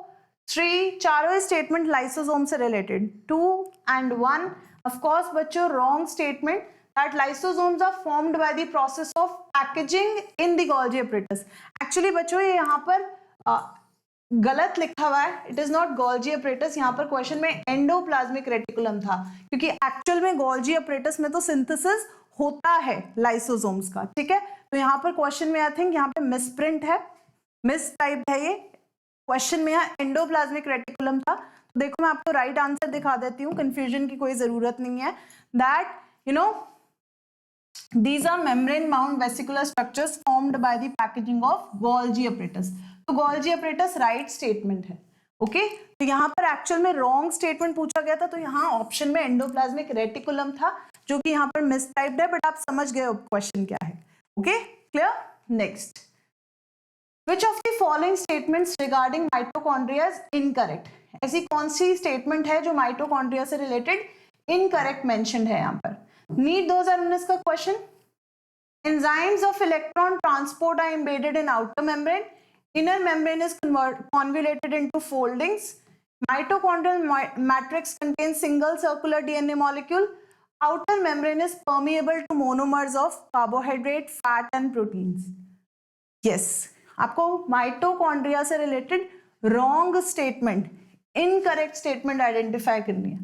3, चारों स्टेटमेंट लाइसोसोम से रिलेटेड, 2 and 1। Of course बच्चों wrong statement that lysosomes are formed by the process of packaging in the Golgi apparatus। Actually बच्चों ये यहाँ पर गलत लिखा हुआ है, it is not Golgi apparatus। यहाँ पर क्वेश्चन में एंडोप्लाज्मिक रेटिकुलम था, क्योंकि एक्चुअल में Golgi apparatus में तो सिंथेसिस होता है लाइसोसोम्स का। ठीक है, तो यहाँ पर क्वेश्चन में आई थिंक यहाँ पे मिसप्रिंट है, मिस टाइप है ये क्वेश्चन में, यहाँ एंडोप्लाज्मिक रेटिकुलम था। तो देखो मैं आपको राइट आंसर दिखा देती हूँ, कंफ्यूजन की कोई जरूरत नहीं है। That you know these are membrane bound vesicular structures formed by the packaging of Golgi apparatus। तो Golgi apparatus राइट स्टेटमेंट है। ओके, तो यहाँ पर एक्चुअल में रॉन्ग स्टेटमेंट पूछा गया था, तो यहाँ ऑप्शन में एंडोप्लाज्मिक रेटिकुलम था जो कि यहाँ पर मिसटाइप्ड है, बट आप समझ गए क्वेश्चन क्या है। Okay, clear? Next, which of the following statements regarding mitochondria is incorrect? ऐसी कौन सी स्टेटमेंट है जो माइटोकॉन्ड्रिया से रिलेटेड इनकरेक्ट मेंशन्ड है यहाँ पर? नीट 2019 का question, enzymes of electron transport are embedded in outer membrane, inner membrane is convoluted into foldings, mitochondrial matrix contains single circular DNA molecule, outer membrane is permeable to monomers of carbohydrate, fat and proteins। yes, आपको mitochondria से related wrong statement, incorrect statement identify करनी है।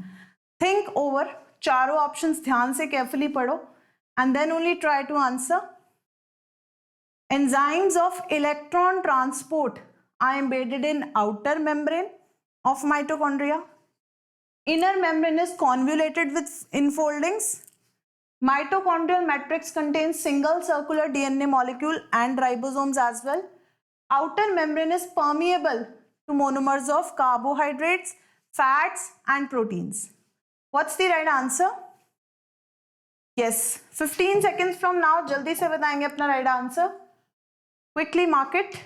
Think over, चारों options ध्यान से carefully पढ़ो and then only try to answer. Enzymes of electron transport are embedded in outer membrane of mitochondria. Inner membrane is convoluted with infoldings. Mitochondrial matrix contains single circular DNA molecule and ribosomes as well. Outer membrane is permeable to monomers of carbohydrates, fats and proteins. What's the right answer? Yes, 15 seconds from now जल्दी से बताएंगे अपना right answer. Quickly mark it.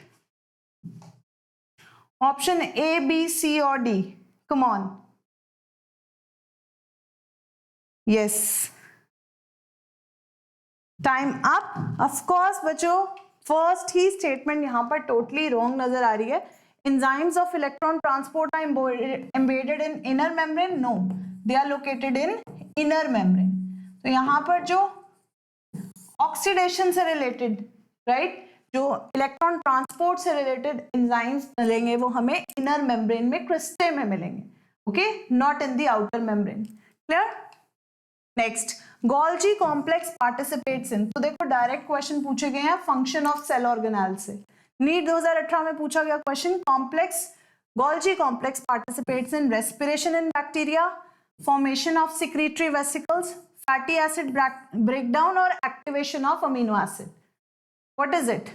Option A, B, C or D. Come on. Yes. Time up. Of course बच्चों, first ही statement यहाँ पर totally wrong नजर आ रही है. Enzymes of electron transport are embedded in inner membrane. No, they are located in inner membrane. तो यहाँ पर जो ऑक्सीडेशन से रिलेटेड, राइट, जो इलेक्ट्रॉन ट्रांसपोर्ट से रिलेटेड एंजाइम्स मिलेंगे वो हमें इनर मेम्ब्रेन में, क्रिस्टे में मिलेंगे. Okay, not in the outer membrane. Clear? Next, Golgi complex participates in. तो देखो डायरेक्ट क्वेश्चन पूछे गए हैं फंक्शन ऑफ सेल ऑर्गेनेल से. नीट 2018 में पूछा गया question, complex Golgi complex participates in respiration in bacteria, formation of secretory vesicles, fatty acid breakdown or activation of amino acid. What is it?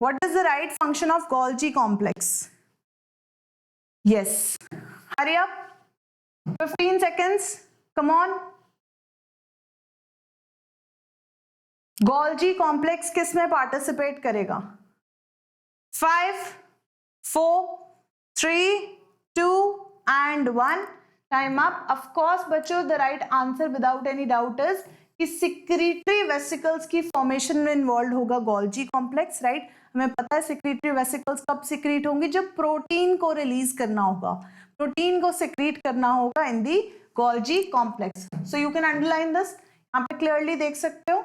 What is the right function of Golgi complex? Yes. Hurry up. 15 seconds. Come on. Golgi complex किस में participate करेगा? 5, 4, 3, 2 and 1. Time up. Of course बच्चों, the right answer without any doubt is कि secretory vesicles की formation में involved होगा Golgi complex, right? हमें पता है secretory vesicles कब secrete होंगी, जब प्रोटीन को रिलीज करना होगा, प्रोटीन को secrete करना होगा in the Golgi complex. So you can underline this. यहाँ पे clearly देख सकते हो.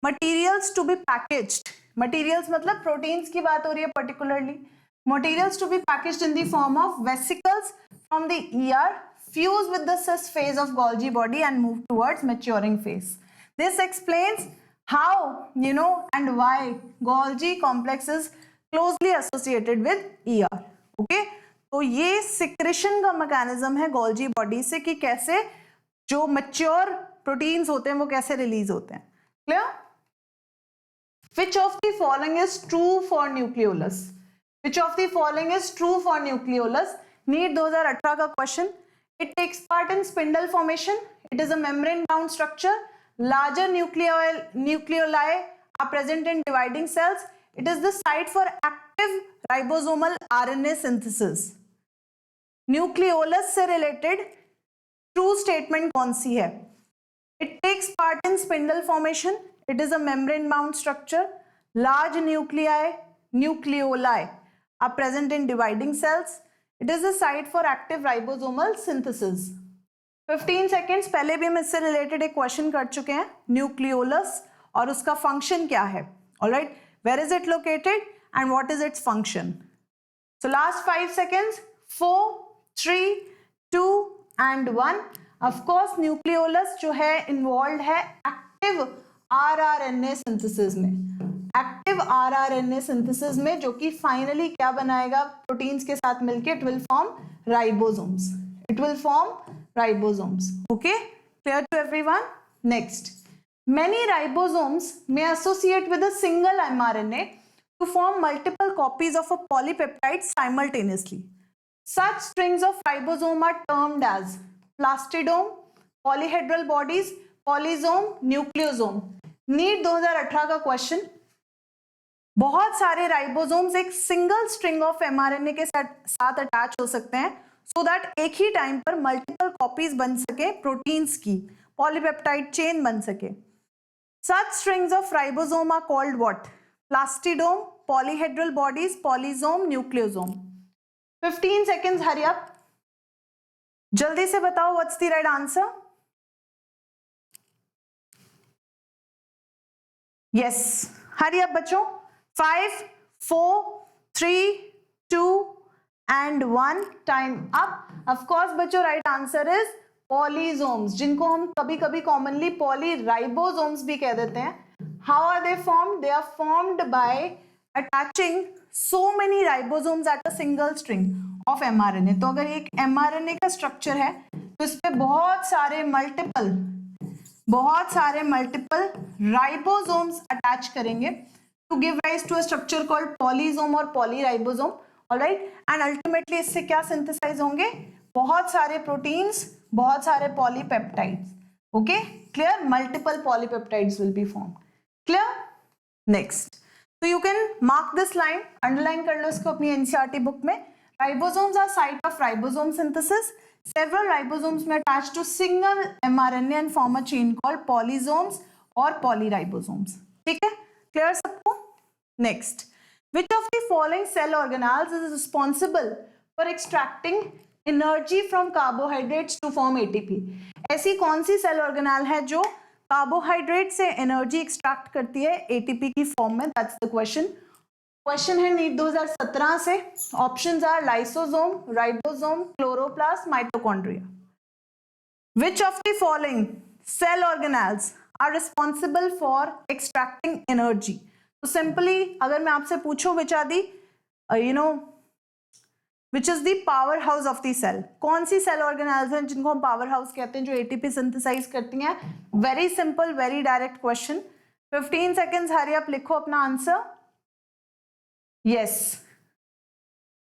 Materials to be packaged. Materials मतलब proteins की बात हो रही है particularly. Materials to be packaged in the form of vesicles from the ER fuse with the cis phase of Golgi body and move towards maturing phase. This explains how, and why Golgi complex is closely associated with ER. Okay? तो ये secretion का mechanism है Golgi body से कि कैसे जो mature proteins होते हैं वो कैसे release होते हैं. Clear? Which of the following is true for nucleolus? Which of the following is true for nucleolus? NEET 2018 का question. It takes part in spindle formation. It is a membrane-bound structure. Larger nucleoli are present in dividing cells. It is the site for active ribosomal RNA synthesis. Nucleolus से related true statement कौन सी है? It takes part in spindle formation. It is a membrane-bound structure. Large nucleoli are present in dividing cells. It is the site for active ribosomal synthesis. 15 seconds पहले भी हम इससे related एक question कर चुके हैं, nucleolus और उसका function क्या है. Alright, where is it located and what is its function? So last 5 seconds, 4, 3, 2 and 1. Of course nucleolus जो है involved है active rRNA synthesis में. एक्टिव rRNA सिंथेसिस में, जो कि फाइनली क्या बनाएगा प्रोटीन्स के साथ मिलके, it will form ribosomes. It will form ribosomes. Okay, clear to everyone? Next, many ribosomes may associate with a single mRNA to form multiple copies of a polypeptide simultaneously. Such strings of ribosome are termed as plastidome, polyhedral bodies, polysome, nucleosome. NEET 2018 का question. बहुत सारे ribosomes एक single string of mRNA के साथ attach हो सकते हैं so that एक ही टाइम पर मल्टीपल कॉपीज बन सके प्रोटीन्स की, पॉलीपेप्टाइड चेन बन सके. Such strings of ribosome are called what? Plastidome, polyhedral bodies, polysome, nucleosome. 15 seconds, hurry up. जल्दी से बताओ what's the right answer. Yes, hurry up बच्चों. 5, 4, 3, 2 and 1. Time up. Of course बच्चों, right answer is polysomes, जिनको हम कभी कभी commonly polyribosomes भी कह देते हैं. How are they formed? They are formed by attaching so many ribosomes at a single string of mRNA. तो अगर एक mRNA का structure है तो इस पे बहुत सारे multiple ribosomes attach करेंगे to give rise to a structure called polysome or polyribosome. Alright, and ultimately इससे क्या सिंथेसाइज होंगे, बहुत सारे प्रोटीन्स, बहुत सारे polypeptides. Okay clear, multiple polypeptides will be form. Clear. Next, तो you can mark this line, underline कर लो इसको अपनी एनसीईआरटी बुक में. Ribosomes are site of ribosome synthesis. Several ribosomes may attach to single mRNA and form a chain called polysomes or polyribosomes. ठीक है, clear सबको. Next, which of the following cell organelles is responsible for extracting energy from carbohydrates to form ATP? ऐसी कौन सी cell organelle है जो carbohydrate से energy extract करती है एटीपी की फॉर्म में? That's the question. क्वेश्चन है नीट 2017 से. Options are lysosome, ribosome, chloroplast, mitochondria. Which of the following cell organelles are responsible for extracting energy? तो सिंपली अगर मैं आपसे पूछूं which are the which is the powerhouse of the cell, कौन सी cell organelles हैं जिनको हम पावर हाउस कहते हैं, जो एटीपी सिंथेसाइज करती हैं? Very simple, very direct question. 15 seconds, hurry up, लिखो अपना answer. Yes.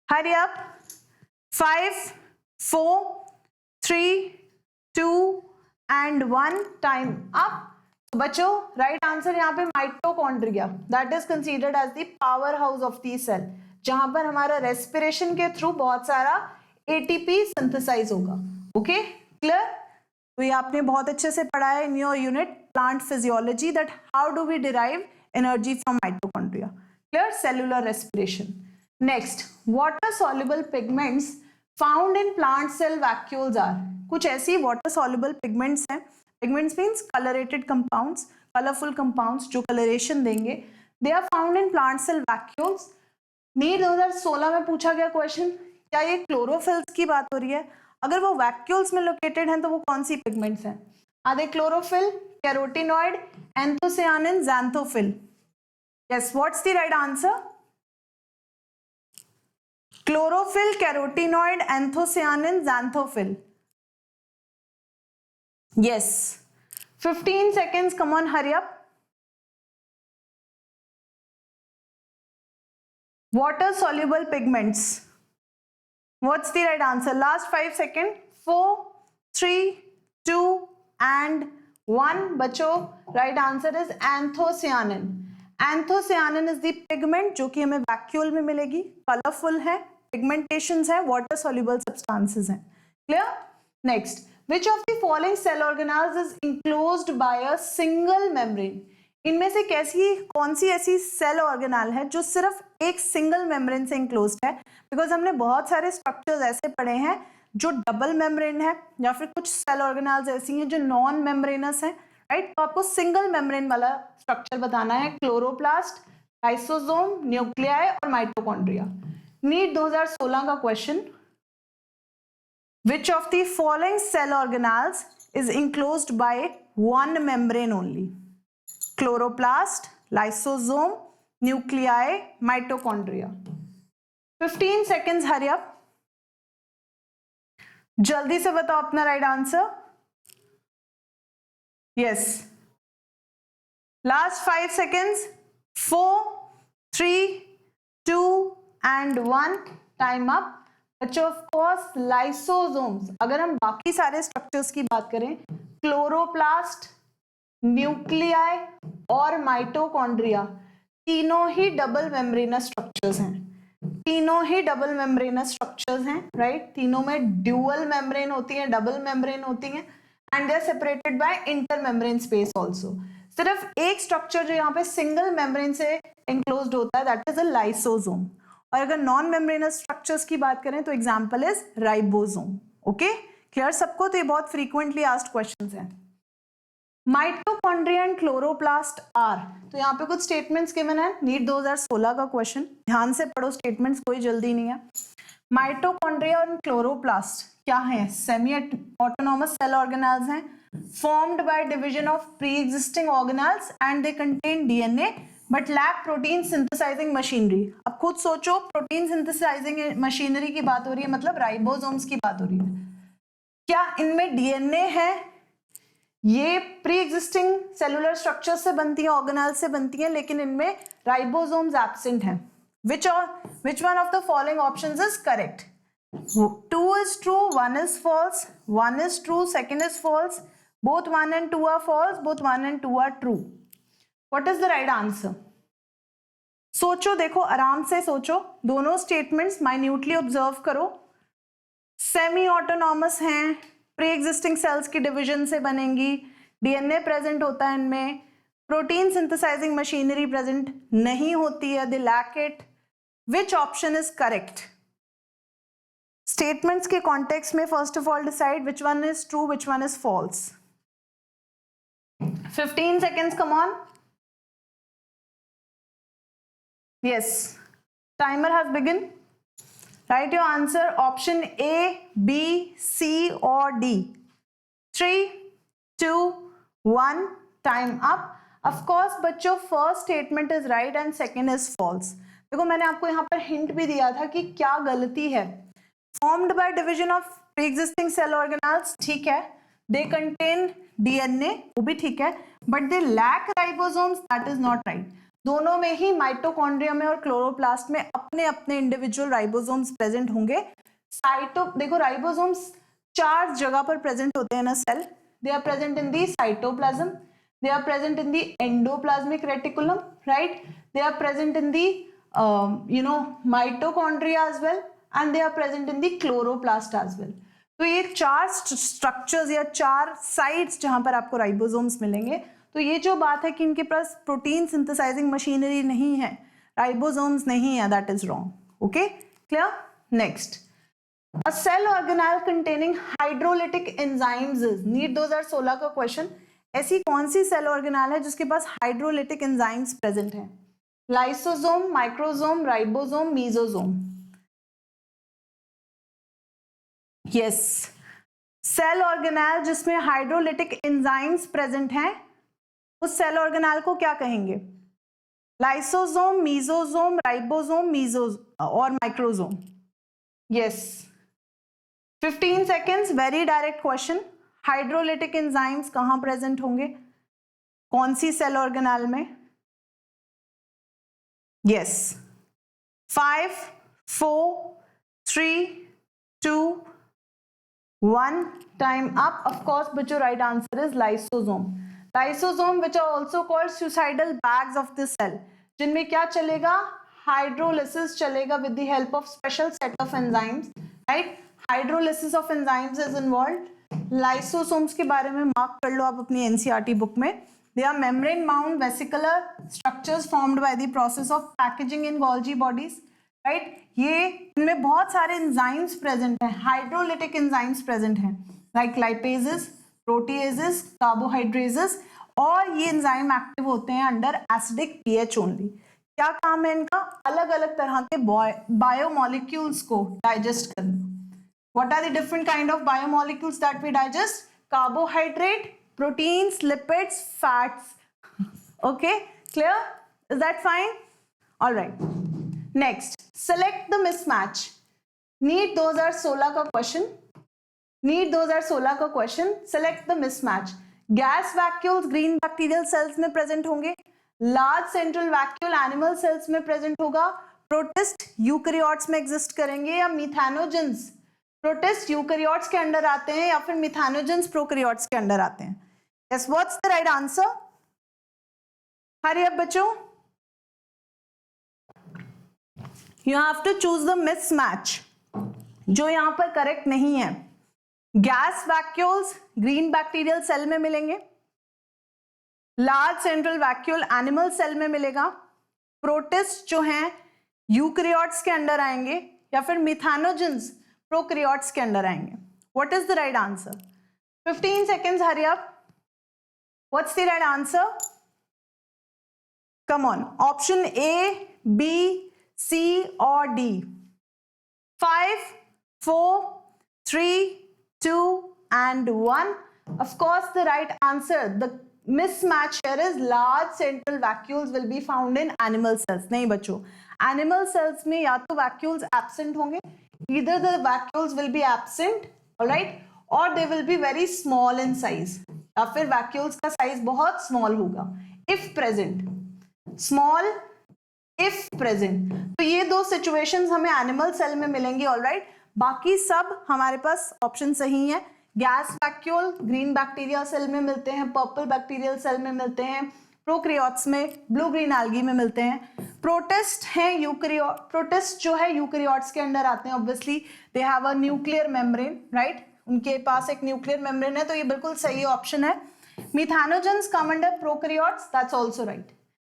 Hurry up. 5, 4, 3, 2 and 1. Time up. तो बच्चों राइट आंसर यहाँ पे mitochondria. That is considered as the powerhouse of the cell, जहां पर हमारा रेस्पिरेशन के थ्रू बहुत सारा एटीपी सिंथेसाइज होगा. ओके क्लियर. तो ये आपने बहुत अच्छे से पढ़ा है in your unit plant physiology, that how do we derive energy from mitochondria. Clear, cellular respiration. Next, water soluble pigments found in plant cell vacuoles are. कुछ ऐसी water soluble pigments हैं. Pigments means colorated compounds, colorful compounds जो coloration देंगे. They are found in plant cell vacuoles. NEET 2016 में पूछा गया question, क्या ये क्लोरोफिल्स की बात हो रही है? अगर वो वैक्यूल्स में लोकेटेड हैं तो वो कौन सी पिगमेंट्स हैं? Are they chlorophyll, carotenoid, anthocyanin, xanthophyll? Yes, what's the right answer? Chlorophyll, carotenoid, anthocyanin, xanthophyll. Yes. 15 seconds, come on, hurry up. Water soluble pigments. What's the right answer? Last 5 seconds. 4, 3, 2 and 1. बच्चों, right answer is anthocyanin. Anthocyanin is the pigment जो कि हमें vacuole में मिलेगी, colourful है, pigmentations है, water soluble substances हैं. Clear. Next, which of the following cell organelles is enclosed by a single membrane? इनमें से कौन सी ऐसी सेल ऑर्गेनेल है जो सिर्फ एक सिंगल मेम्ब्रेन से इंक्लोज्ड है? बिकॉज हमने बहुत सारे स्ट्रक्चर्स ऐसे पढ़े हैं जो डबल मेम्ब्रेन है, या फिर कुछ सेल ऑर्गेनेल्स ऐसी हैं जो नॉन मेम्ब्रेनस हैं, राइट. तो आपको सिंगल मेम्ब्रेन वाला स्ट्रक्चर बताना है. क्लोरोप्लास्ट, लाइसोसोम, न्यूक्लियाई और माइटोकॉन्ड्रिया. नीट 2016 का question. Which of the following cell organelles is enclosed by one membrane only? Chloroplast, lysosome, nuclei, mitochondria. 15 seconds, hurry up, जल्दी से बताओ अपना right answer. Yes. Last 5 seconds. 4, 3, 2 and 1. Time up. बच्चों of course lysosomes. अगर हम बाकी सारे structures की बात करें, क्लोरोप्लास्ट, न्यूक्लियाई और माइटोकॉन्ड्रिया, तीनों ही डबल मेम्ब्रेनस स्ट्रक्चर्स हैं. तीनों ही डबल मेम्ब्रेनस स्ट्रक्चर्स हैं, राइट. तीनों में ड्यूअल मेम्ब्रेन होती है, डबल मेम्ब्रेन होती है, and they are separated by intermembrane space also. सिर्फ एक स्ट्रक्चर जो यहाँ पे सिंगल मेम्ब्रेन से enclosed होता है, that is a lysosome. और अगर नॉन मेम्ब्रेनस स्ट्रक्चर्स की बात करें तो example is ribosome. Okay clear सबको. तो ये बहुत फ्रीक्वेंटली आस्क्ड क्वेश्चंस हैं. Mitochondria and chloroplast are. तो यहाँ पे कुछ स्टेटमेंट्स गिवन है, नीट 2016 का क्वेश्चन. ध्यान से पढ़ो स्टेटमेंट्स, कोई जल्दी नहीं है. माइटोकॉन्ड्रिया और क्लोरोप्लास्ट क्या है? सेमी ऑटोनॉमस सेल ऑर्गेनेल्स हैं, formed by division of pre-existing organelles and they contain DNA but lack protein synthesizing machinery. अब खुद सोचो, प्रोटीन सिंथेसाइजिंग मशीनरी की बात हो रही है, मतलब राइबोसोम्स की बात हो रही है. क्या इनमें डीएनए है? ये प्री एग्जिस्टिंग सेलुलर स्ट्रक्चर से बनती है, ऑर्गेनेल से बनती है, लेकिन इनमें राइबोसोम्स एब्सेंट हैं. Which one of the following options is correct? 2 is true, 1 is false, 1 is true, second is false, both 1 and 2 are false, both 1 and 2 are true. What is the right answer? सोचो, देखो आराम से सोचो, दोनों statements minutely observe करो. Semi autonomous हैं, pre existing sales की division से बनेंगी, डीएनए प्रेजेंट होता है इनमें, प्रोटीन सिंथेसाइजिंग मशीनरी प्रेजेंट नहीं होती है, they lack it. Which option is correct? Statements के कॉन्टेक्स्ट में first of all decide which one is true, which one is false. 15 seconds, come on. Yes, timer has begun. Write your answer. Option A, B, C or D. 3, 2, 1. Time up. Of course, बच्चों first statement is right and second is false. देखो मैंने आपको यहाँ पर hint भी दिया था कि क्या गलती है. Formed by division of pre-existing cell organelles, ठीक है. They contain DNA, वो भी ठीक है. But they lack ribosomes, that is not right. दोनों में ही माइटोकॉन्ड्रिया में और क्लोरोप्लास्ट में अपने अपने इंडिविजुअल राइबोसोम्स प्रेजेंट होंगे. देखो राइबोसोम्स 4 जगह पर प्रेजेंट होते हैं ना cell. They are present in the cytoplasm, they are present in the endoplasmic reticulum, right. They are present in the mitochondria as well, and they are present in the chloroplast as well. तो ये 4 structures या 4 sites जहां पर आपको ribosomes मिलेंगे. तो ये जो बात है कि इनके पास प्रोटीन सिंथेसाइजिंग मशीनरी नहीं है, राइबोसोम्स नहीं है, that is wrong. Okay, clear? Next, a cell organelle containing hydrolytic enzymes is. NEET 2016 का क्वेश्चन. ऐसी कौन सी सेल ऑर्गेनेल है जिसके पास हाइड्रोलिटिक एंजाइम्स प्रेजेंट है? Lysosome, microsome, ribosome, mesosome. Yes, cell organelle जिसमें हाइड्रोलिटिक एंजाइम्स प्रेजेंट हैं, उस सेल ऑर्गेनेल को क्या कहेंगे? लाइसोसोम, मीसोसोम, राइबोसोम, और microsome. Yes, 15 seconds. Very direct question. Hydrolytic enzymes कहां प्रेजेंट होंगे, कौन सी सेल ऑर्गेनेल में? Yes, 5, 4, 3, 2, 1. Time up. Of course, but your right answer is lysosome. Lysosome, which are also called suicidal bags of the cell, जिनमें क्या चलेगा? Hydrolysis चलेगा with the help of special set of enzymes, right? Hydrolysis of enzymes is involved. Lysosomes के बारे में mark कर लो आप अपनी NCERT बुक में. They are membrane bound vesicular structures formed by the process of packaging in Golgi bodies, right? ये इनमें बहुत सारे enzymes present हैं, हाइड्रोलिटिक enzymes present हैं, like lipases, प्रोटीएजेस, कार्बोहाइड्रेजेस, और ये एंजाइम एक्टिव होते हैं अंडर एसिडिक पीएच ओनली. क्या काम है इनका? अलग अलग तरह के बायोमोलिक्यूल्स को डाइजेस्ट करना. What are the different kind of biomolecules that we digest? Carbohydrate, proteins, lipids, fats. Okay, clear? Is that fine? Alright. Next, select the mismatch. NEET 2016 का क्वेश्चन. नीट 2016 का question. Select the mismatch. Gas vacuoles green bacterial cells में present होंगे, large central vacuole animal cells में present होगा, protist eukaryotes में exist करेंगे, या methanogens protist eukaryotes के अंडर आते हैं, या फिर मिथैनोजेंस प्रोकैरियोट्स के अंडर आते हैं. Yes, what's the right answer? Hurry up बच्चों, you have to choose the mismatch. जो यहां पर करेक्ट नहीं है, gas vacuoles green bacterial cell में मिलेंगे, large central vacuole animal cell में मिलेगा, प्रोटिस्ट जो हैं यूकैरियोट्स के अंडर आएंगे, या फिर मिथैनोजेंस प्रोकैरियोट्स के अंडर आएंगे. What is the right answer? 15 seconds, hurry up. What's the right answer? Come on. Option A, B, C और D. 5, 4, 3, 2 and 1. Of course, the right answer, the mismatch here is large central vacuoles will be found in animal cells. नहीं बच्चों, animal cells में या तो vacuoles absent होंगे, either the vacuoles will be absent, alright, or they will be very small in size, या फिर vacuoles का size बहुत small होगा. If present, small if present. तो ये दो सिचुएशंस हमें एनिमल सेल में मिलेंगी, ऑलराइट। बाकी सब हमारे पास ऑप्शन सही है। Gas vacuole green bacteria cell में मिलते हैं, पर्पल बैक्टीरियल सेल में मिलते हैं, प्रोकैरियोट्स में, ब्लू ग्रीन एल्गी में मिलते हैं। प्रोटिस्ट है यूकैरियोट, प्रोटिस्ट जो है यूकैरियोट्स के अंडर आते हैं। Obviously they have a nuclear membrane, right, उनके पास एक न्यूक्लियर मेम्ब्रेन है, तो ये बिल्कुल सही ऑप्शन है। Methanogens come under prokaryotes, that's also right.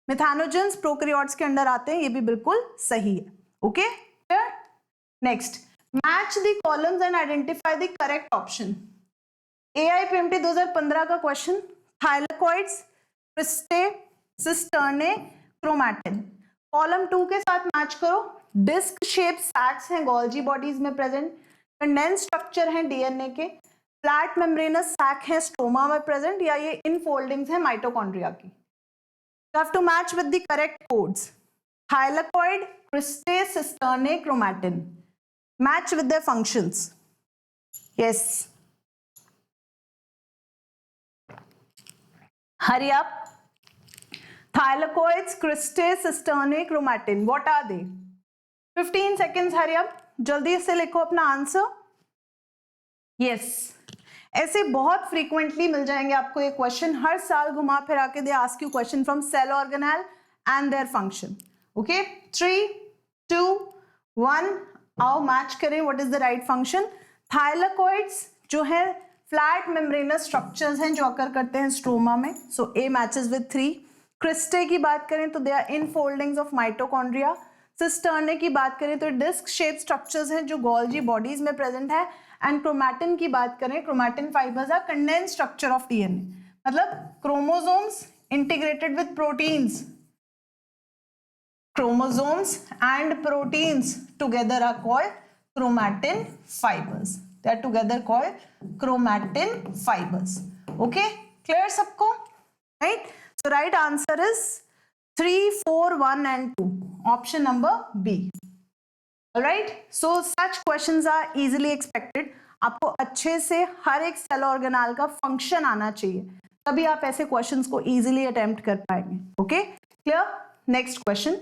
Methanogens prokaryotes के अंडर आते हैं, ये भी बिल्कुल सही है। Okay, clear. Next, match the columns and identify the correct option. AIPMT 2015 का question, thylakoids, cristae, cisternae, chromatin. Column 2 के साथ मैच करो। डिस्क शेप सैक्स हैं गोल्जी बॉडीज में प्रेजेंट, कंडेंस स्ट्रक्चर हैं डीएनए के, फ्लैट मेम्ब्रेनस सैक है stoma में प्रेजेंट, या ये इनफोल्डिंग्स हैं माइटोकॉन्ड्रिया की। You have to match with the correct codes. Thylakoid, cristae, cisternae, chromatin. Match with their functions. Yes. Hurry up. Thylakoids, cristae, cisternae, chromatin. What are they? 15 seconds. Hurry up. जल्दी से लिखो अपना answer. Yes. ऐसे बहुत frequently मिल जाएंगे आपको ये question, हर साल घुमा फिरा के they ask you question from cell organelle and their function. Okay, 3, 2, 1, आओ मैच करें what is the right function. Thylakoids जो है फ्लैट मेम्ब्रेनस स्ट्रक्चर्स हैं जो अकर करते हैं स्ट्रोमा में, so A matches with 3। Cristae की बात करें तो they are infoldings of mitochondria. Cisternae की बात करें तो डिस्क शेप स्ट्रक्चर्स हैं जो गोल्जी बॉडीज में प्रेजेंट है। एंड क्रोमैटिन की बात करें, chromatin fibres are condense structure of DNA, मतलब chromosomes integrated with proteins, chromosomes and proteins together are called chromatin fibres, they are together called chromatin fibres. Okay, clear सबको, right. So right answer is 3, 4, 1 and 2, option number B. Alright, so such questions are easily expected. आपको अच्छे से हर एक cell organelle का function आना चाहिए, तभी आप ऐसे क्वेश्चंस को इजीली अटेम्प्ट कर पाएंगे। Okay, clear. Next question,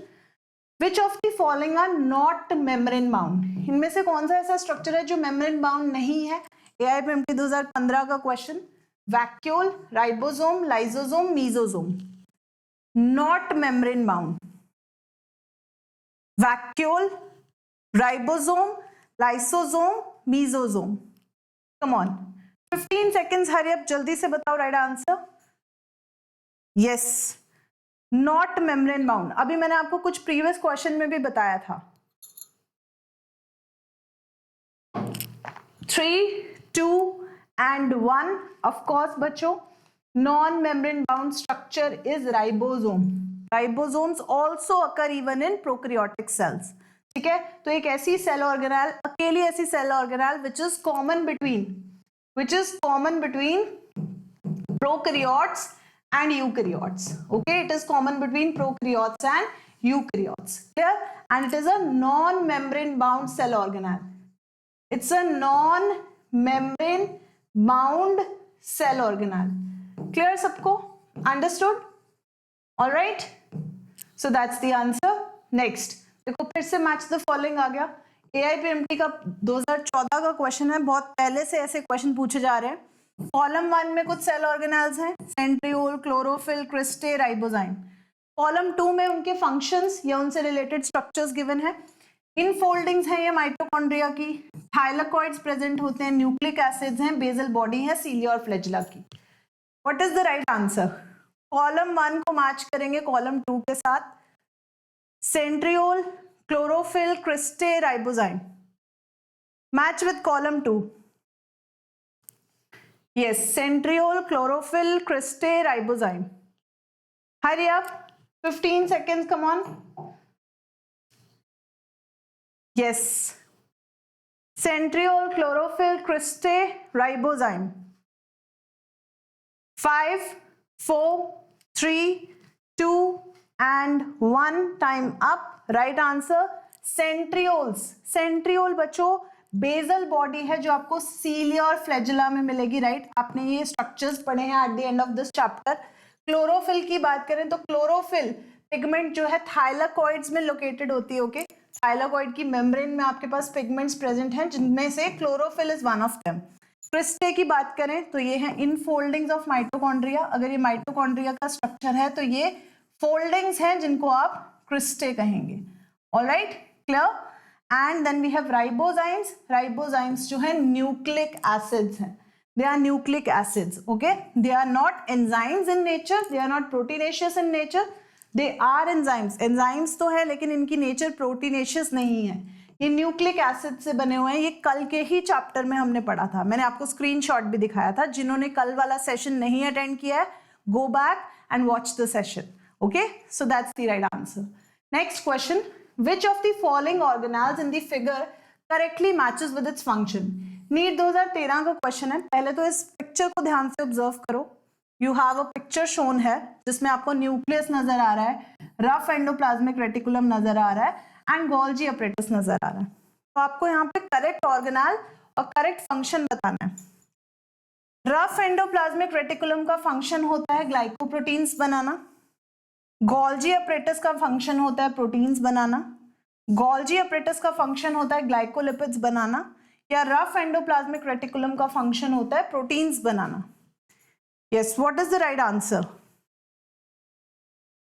which of the following are not membrane bound. इनमें से कौन सा ऐसा स्ट्रक्चर है जो मेम्ब्रेन बाउंड नहीं है। AIPMT 2015 का question, vacuole, ribosome, lysosome, mesosome. Not membrane bound, vacuole, ribosome, lysosome, mesosome. Come on, 15 seconds, hurry up, जल्दी से बताओ right answer. Yes, not membrane bound. अभी मैंने आपको कुछ प्रीवियस क्वेश्चन में भी बताया था। 3, 2 and 1, ऑफ कोर्स बच्चों, non membrane bound structure is ribosome. Ribosomes also occur even in prokaryotic cells. ठीक है, तो एक ऐसी सेल ऑर्गेनेल, अकेली ऐसी cell organelle which is common between prokaryotes and eukaryotes. Okay, it is common between prokaryotes and eukaryotes, clear. And it is a non membrane bound cell organelle, it's a non membrane bound cell organelle. Clear सबको, understood, alright. So that's the answer. Next देखो, फिर से match the following आ गया। AIPMT का 2014 का question है, बहुत पहले से ऐसे क्वेश्चन पूछे जा रहे हैं। कॉलम 1 में कुछ सेल ऑर्गेनेल्स हैं, centriole, chlorophyll, cristae, ribozyme. Column 2 में उनके फंक्शंस या उनसे रिलेटेड स्ट्रक्चर्स गिवन है। इनफोल्डिंग्स हैं ये माइटोकॉन्ड्रिया की, थाइलेकोइड्स प्रेजेंट होते हैं, न्यूक्लिक एसिड्स हैं, बेसल बॉडी है सीलिया और फ्लैजेला की। What is the right answer. Column 1 को मैच करेंगे कॉलम 2 के साथ, centriole, chlorophyll, cristae, ribozyme. Match with column 2। Yes, centriole, chlorophyll, cristae, ribozyme. Hurry up, 15 seconds, come on. Yes, centriole, chlorophyll, cristae, ribozyme. 5, 4, 3, 2 and 1, time up. Right answer centrioles. Centriole बच्चों basal body है जो आपको सीलिया और flagella में मिलेगी, right. आपने ये structures पढ़े हैं at the end of this chapter. Chlorophyll की बात करें तो क्लोरोफिल पिगमेंट जो है थाइलाकॉइड्स में लोकेटेड होती है. ओके, थाइलाकॉइड की मेम्ब्रेन में आपके पास पिगमेंट्स प्रेजेंट हैं, जिनमें से chlorophyll is one of them. Cristae की बात करें तो ये है इनफोल्डिंग्स ऑफ माइटोकॉन्ड्रिया. अगर ये माइटोकॉन्ड्रिया का स्ट्रक्चर है तो ये फोल्डिंग्स हैं जिनको आप क्रिस्टे कहेंगे. Alright, clear. And then we have ribozymes. Ribozymes जो है न्यूक्लिक एसिड्स हैं. They are nucleic acids. Okay, they are not enzymes in nature, they are not proteinaceous in nature, they are enzymes. enzymes तो है लेकिन इनकी nature proteinaceous नहीं है. ये न्यूक्लिक एसिड से बने हुए हैं. ये कल के ही चैप्टर में हमने पढ़ा था. मैंने आपको स्क्रीनशॉट भी दिखाया था. जिन्होंने कल वाला सेशन नहीं अटेंड किया है, go back and watch the session. Okay, so that's the right answer. Next question, which of the following organelles in the figure correctly matches with its function. NEET 2013 का क्वेश्चन है. पहले तो इस picture को ध्यान से ऑब्जर्व करो. You have a picture shown है जिसमें आपको न्यूक्लियस नजर आ रहा है, रफ एंडोप्लाज्मिक रेटिकुलम नजर आ रहा है एंड गोल्जी अपरेटस नजर आ रहा है. तो आपको यहाँ पे करेक्ट ऑर्गेनेल और करेक्ट फंक्शन बताना है. रफ एंडोप्लाज्मिक रेटिकुलम का फंक्शन होता है ग्लाइकोप्रोटीन्स बनाना. गोल्जी अपरेटस का फंक्शन होता है प्रोटीन्स बनाना. गोल्जी अपरेटस का फंक्शन होता है ग्लाइकोलिपिड्स बनाना. या रफ एंडोप्लाज्मिक रेटिकुलम का फंक्शन होता है proteins banana. Yes, what is the right answer?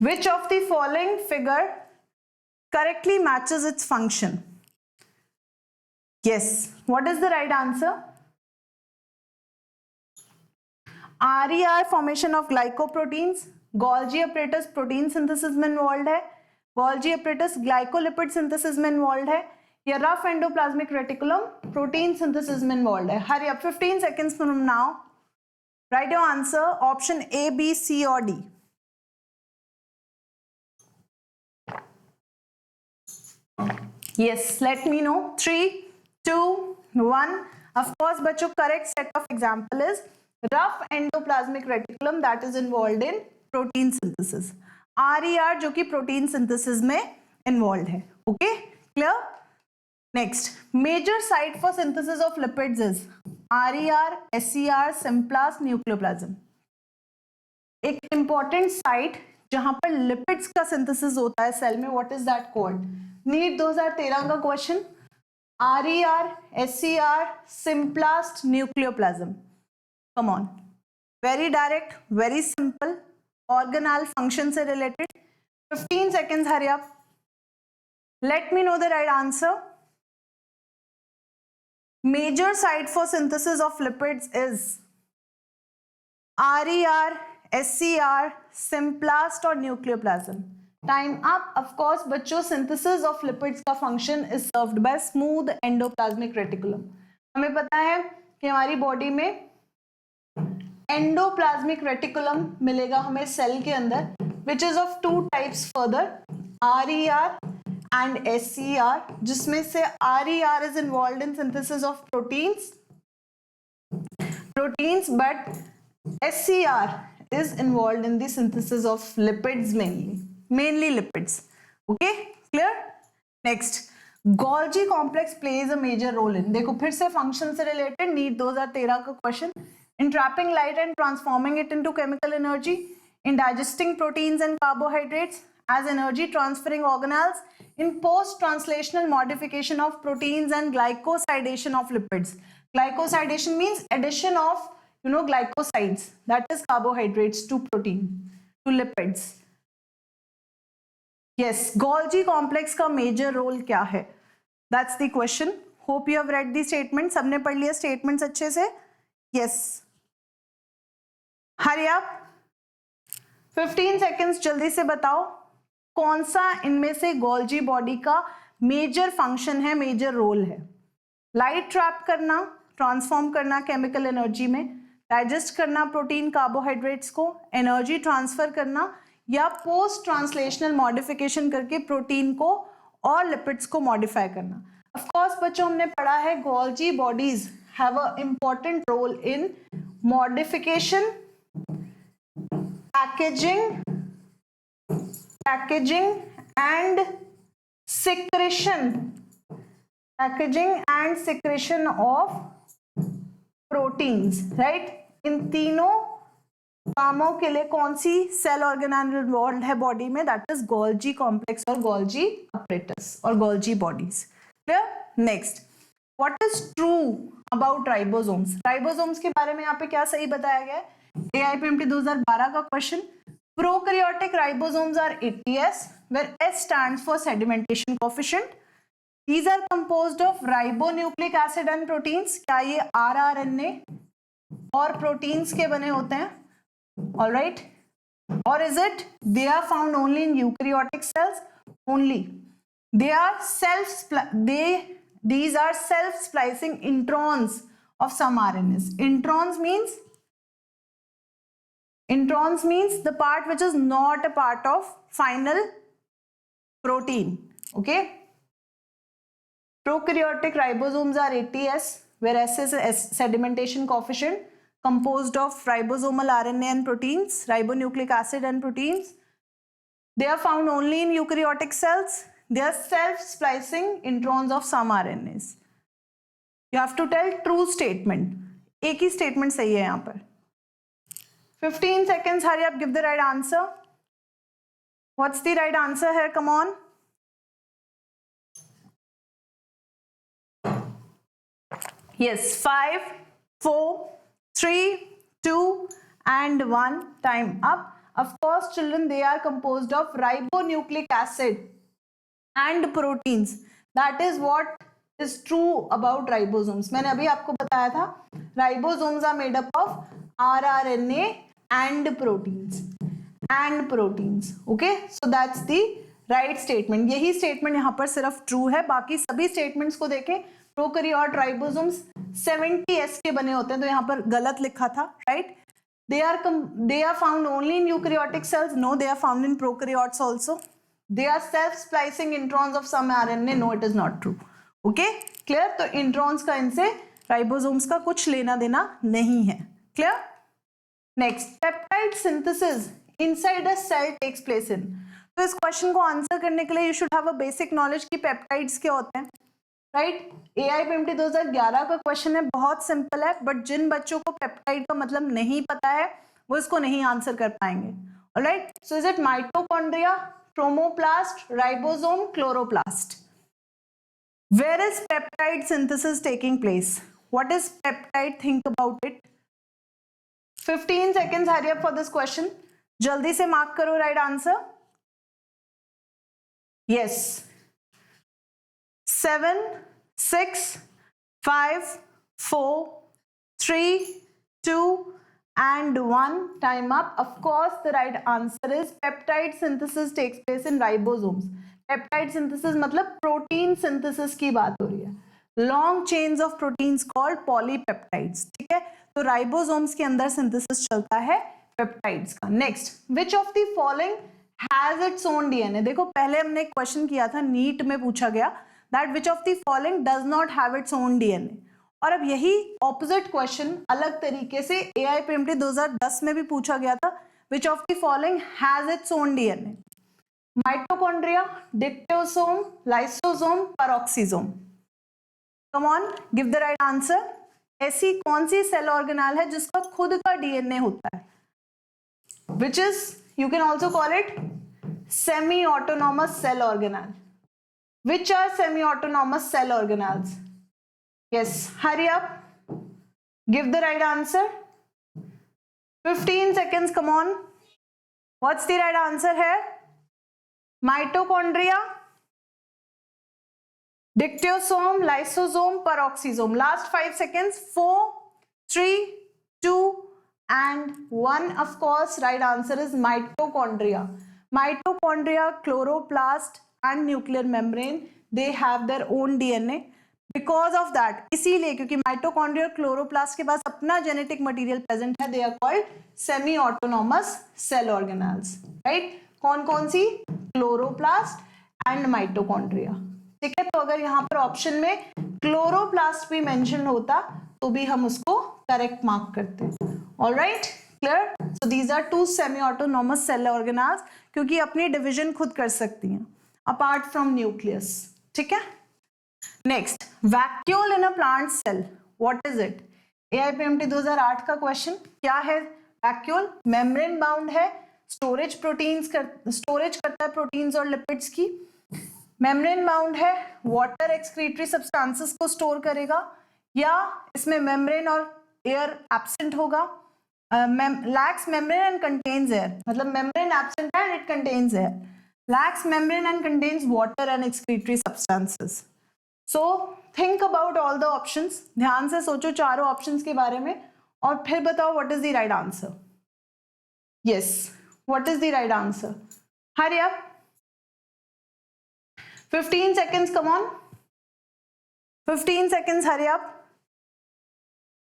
Which of the following figure correctly matches its function? Yes, what is the right answer? RER formation of glycoproteins. Golgi apparatus protein synthesis में involve है. Golgi apparatus glycolipid synthesis में involve है. या rough endoplasmic reticulum protein synthesis में involve है. Hurry up, 15 seconds from now. Write your answer. Option A, B, C or D. Yes, let me know. 3, 2, 1. Of course, बच्चों, correct set of example is rough endoplasmic reticulum that is involved in protein synthesis. RER जो कि protein synthesis में involved है. Okay, clear? Next, major site for synthesis of lipids is RER, SER, Symplast, nucleoplasm. एक important site जहां पर lipids का synthesis होता है सेल में, what is that called? NEET 2013 का question. RER, SER, Symplast, nucleoplasm. Come on, very direct, very simple, organelle function से related. 15 seconds, hurry up. Let me know the right answer. Major site for synthesis of lipids is RER, SER, Symplast और nucleoplasm. Time up. Of course, बच्चों, synthesis of lipids का function is served by smooth endoplasmic reticulum. हमें पता है कि हमारी body में endoplasmic reticulum मिलेगा हमें सेल के अंदर, which is of two types further, RER and SER, जिसमें से RER is involved in synthesis of proteins, but SER is involved in the synthesis of lipids, mainly lipids. Okay, clear? Next, Golgi complex plays a major role in, देखो फिर से function से related, NEET 2013 का question, in trapping light and transforming it into chemical energy, in digesting proteins and carbohydrates as energy transferring organelles, in post-translational modification of proteins and glycosidation of lipids. Glycosidation means addition of, glycosides, that is carbohydrates to protein, to lipids. Yes, Golgi complex का major role क्या है? That's the question. Hope you have read the statement. सबने पढ़ लिया statements अच्छे से? Yes. Hurry up. 15 seconds, जल्दी से बताओ कौन सा इनमें से गोल्जी बॉडी का मेजर फंक्शन है, मेजर रोल है? लाइट ट्रैप करना, ट्रांसफॉर्म करना केमिकल एनर्जी में, डाइजेस्ट करना प्रोटीन कार्बोहाइड्रेट्स को, एनर्जी ट्रांसफर करना, या पोस्ट ट्रांसलेशनल मॉडिफिकेशन करके प्रोटीन को और लिपिड्स को मॉडिफाई करना. ऑफ कोर्स बच्चों, हमने पढ़ा है Golgi bodies have a important role in modification, packaging and secretion of proteins, right? इन तीनों कामों के लिए कौन सी सेल ऑर्गेनाइज इन्वॉल्व है बॉडी में? दैट इज गोल्जी कॉम्प्लेक्स और गोल्जी अपरेटस और Golgi bodies. Clear? Next, what is true about ribosomes? Ribosomes के बारे में यहाँ पे क्या सही बताया गया है? AIPMT 2012 का question. Prokaryotic ribosomes are ATS where S stands for sedimentation coefficient. These are composed of ribonucleic acid and proteins. क्या ये rRNA और प्रोटीन्स के बने होते हैं? All right. Or is it they are found only in eukaryotic cells? Only. They are these are self-splicing introns of some RNAs. Introns means the part which is not a part of final protein. Okay. Prokaryotic ribosomes are ATS, where S is a sedimentation coefficient composed of ribosomal RNA and proteins, ribonucleic acid and proteins. They are found only in eukaryotic cells. They are self-splicing introns of some RNAs. You have to tell true statement. एक ही statement सही है यहाँ पर. 15 seconds, hurry up, give the right answer. What's the right answer here? Come on. Yes, 5, 4, 3, 2 and 1. Time up. Of course, children, they are composed of ribonucleic acid and proteins. That is what is true about ribosomes. मैंने अभी आपको बताया था, ribosomes are made up of rRNA and proteins. Okay, so that's the right statement. यही statement यहाँ पर सिर्फ true है, बाकी सभी statements को देखें. प्रोकैरियोट राइबोसोम्स 70S के बने होते हैं, तो यहाँ पर गलत लिखा था, right? They are found only in eukaryotic cells. No, they are found in prokaryotes also. They are self-splicing introns of some RNA. No, it is not true. Okay, clear? तो introns का इनसे राइबोसोम्स का कुछ लेना देना नहीं है. Clear? Next, peptide synthesis inside a cell takes place in. तो इस क्वेश्चन को आंसर करने के लिए you should have a basic knowledge कि पेप्टाइड्स क्या होते हैं, राइट? AIPMT 2011 का क्वेश्चन है, बहुत सिंपल है, बट जिन बच्चों को पेप्टाइड का मतलब नहीं पता है वो इसको नहीं आंसर कर पाएंगे. Alright, so is it mitochondria, chromoplast, ribosome, chloroplast? Where is peptide synthesis taking place? What is peptide? Think about it. 15 seconds, hurry up for this question. जल्दी से मार्क करो right answer. Yes, 7, 6, 5, 4, 3, 2 and 1. Time up. Of course, the right answer is peptide synthesis takes place in ribosomes. Peptide synthesis मतलब protein synthesis की बात हो रही है. Long chains of proteins called polypeptides. ठीक है, तो ribosomes के अंदर synthesis चलता है peptides का. Next, which of the following has its own DNA? देखो पहले हमने एक क्वेश्चन किया था, नीट में पूछा गया that which of the following does not have its own DNA. और अब यही opposite question अलग तरीके से AIPMT 2010 में भी पूछा गया था, which of the following has its own DNA? Mitochondria, dictosome, lysosome, peroxisome. Come on, give the right answer. ऐसी कौन सी सेल ऑर्गेनाल है जिसका खुद का DNA होता है? Which is, you can also call it semi-autonomous cell organelle. Which are semi-autonomous cell organelles? Yes, hurry up. Give the right answer. 15 seconds, come on. What's the right answer here? Mitochondria, dictosome, lysosome, peroxisome. Last 5 seconds. 4, 3, 2 and 1. Of course, right answer is mitochondria. Mitochondria, chloroplast and nuclear membrane, they have their own DNA. Because of that, इसीलिए क्योंकि mitochondria और chloroplast के पास अपना genetic material present है, they are called semi autonomous cell organelles, right? कौन कौन सी? Chloroplast and mitochondria. ठीक है, तो अगर यहाँ पर ऑप्शन में क्लोरोप्लास्ट भी मेंशन होता तो भी हम उसको करेक्ट मार्क करते. Alright, clear? So these are two semi autonomous cell organelles, क्योंकि अपनी डिविजन खुद कर सकती हैं अपार्ट फ्रॉम न्यूक्लियस. ठीक है, next, vacuole in a plant cell, what is it? AIPMT 2008 का क्वेश्चन क्या है वैक्यूल मेम्ब्रेन बाउंड है, स्टोरेज करता है प्रोटीन्स और लिपिड्स की। मेम्ब्रेन बाउंड है, वाटर एक्सक्रीटरी सब्सटेंसेस को स्टोर करेगा, या इसमें मेम्ब्रेन और एयर एब्सेंट होगा। Lax membrane and contains air, मतलब मेम्ब्रेन एब्सेंट है and it contains air. Lax membrane and contains water and excretory substances. So think about all the options, ध्यान से सोचो चारों ऑप्शंस के बारे में और फिर बताओ what is the right answer. Yes, what is the right answer? Hurry up, 15 seconds, come on, 15 seconds, hurry up,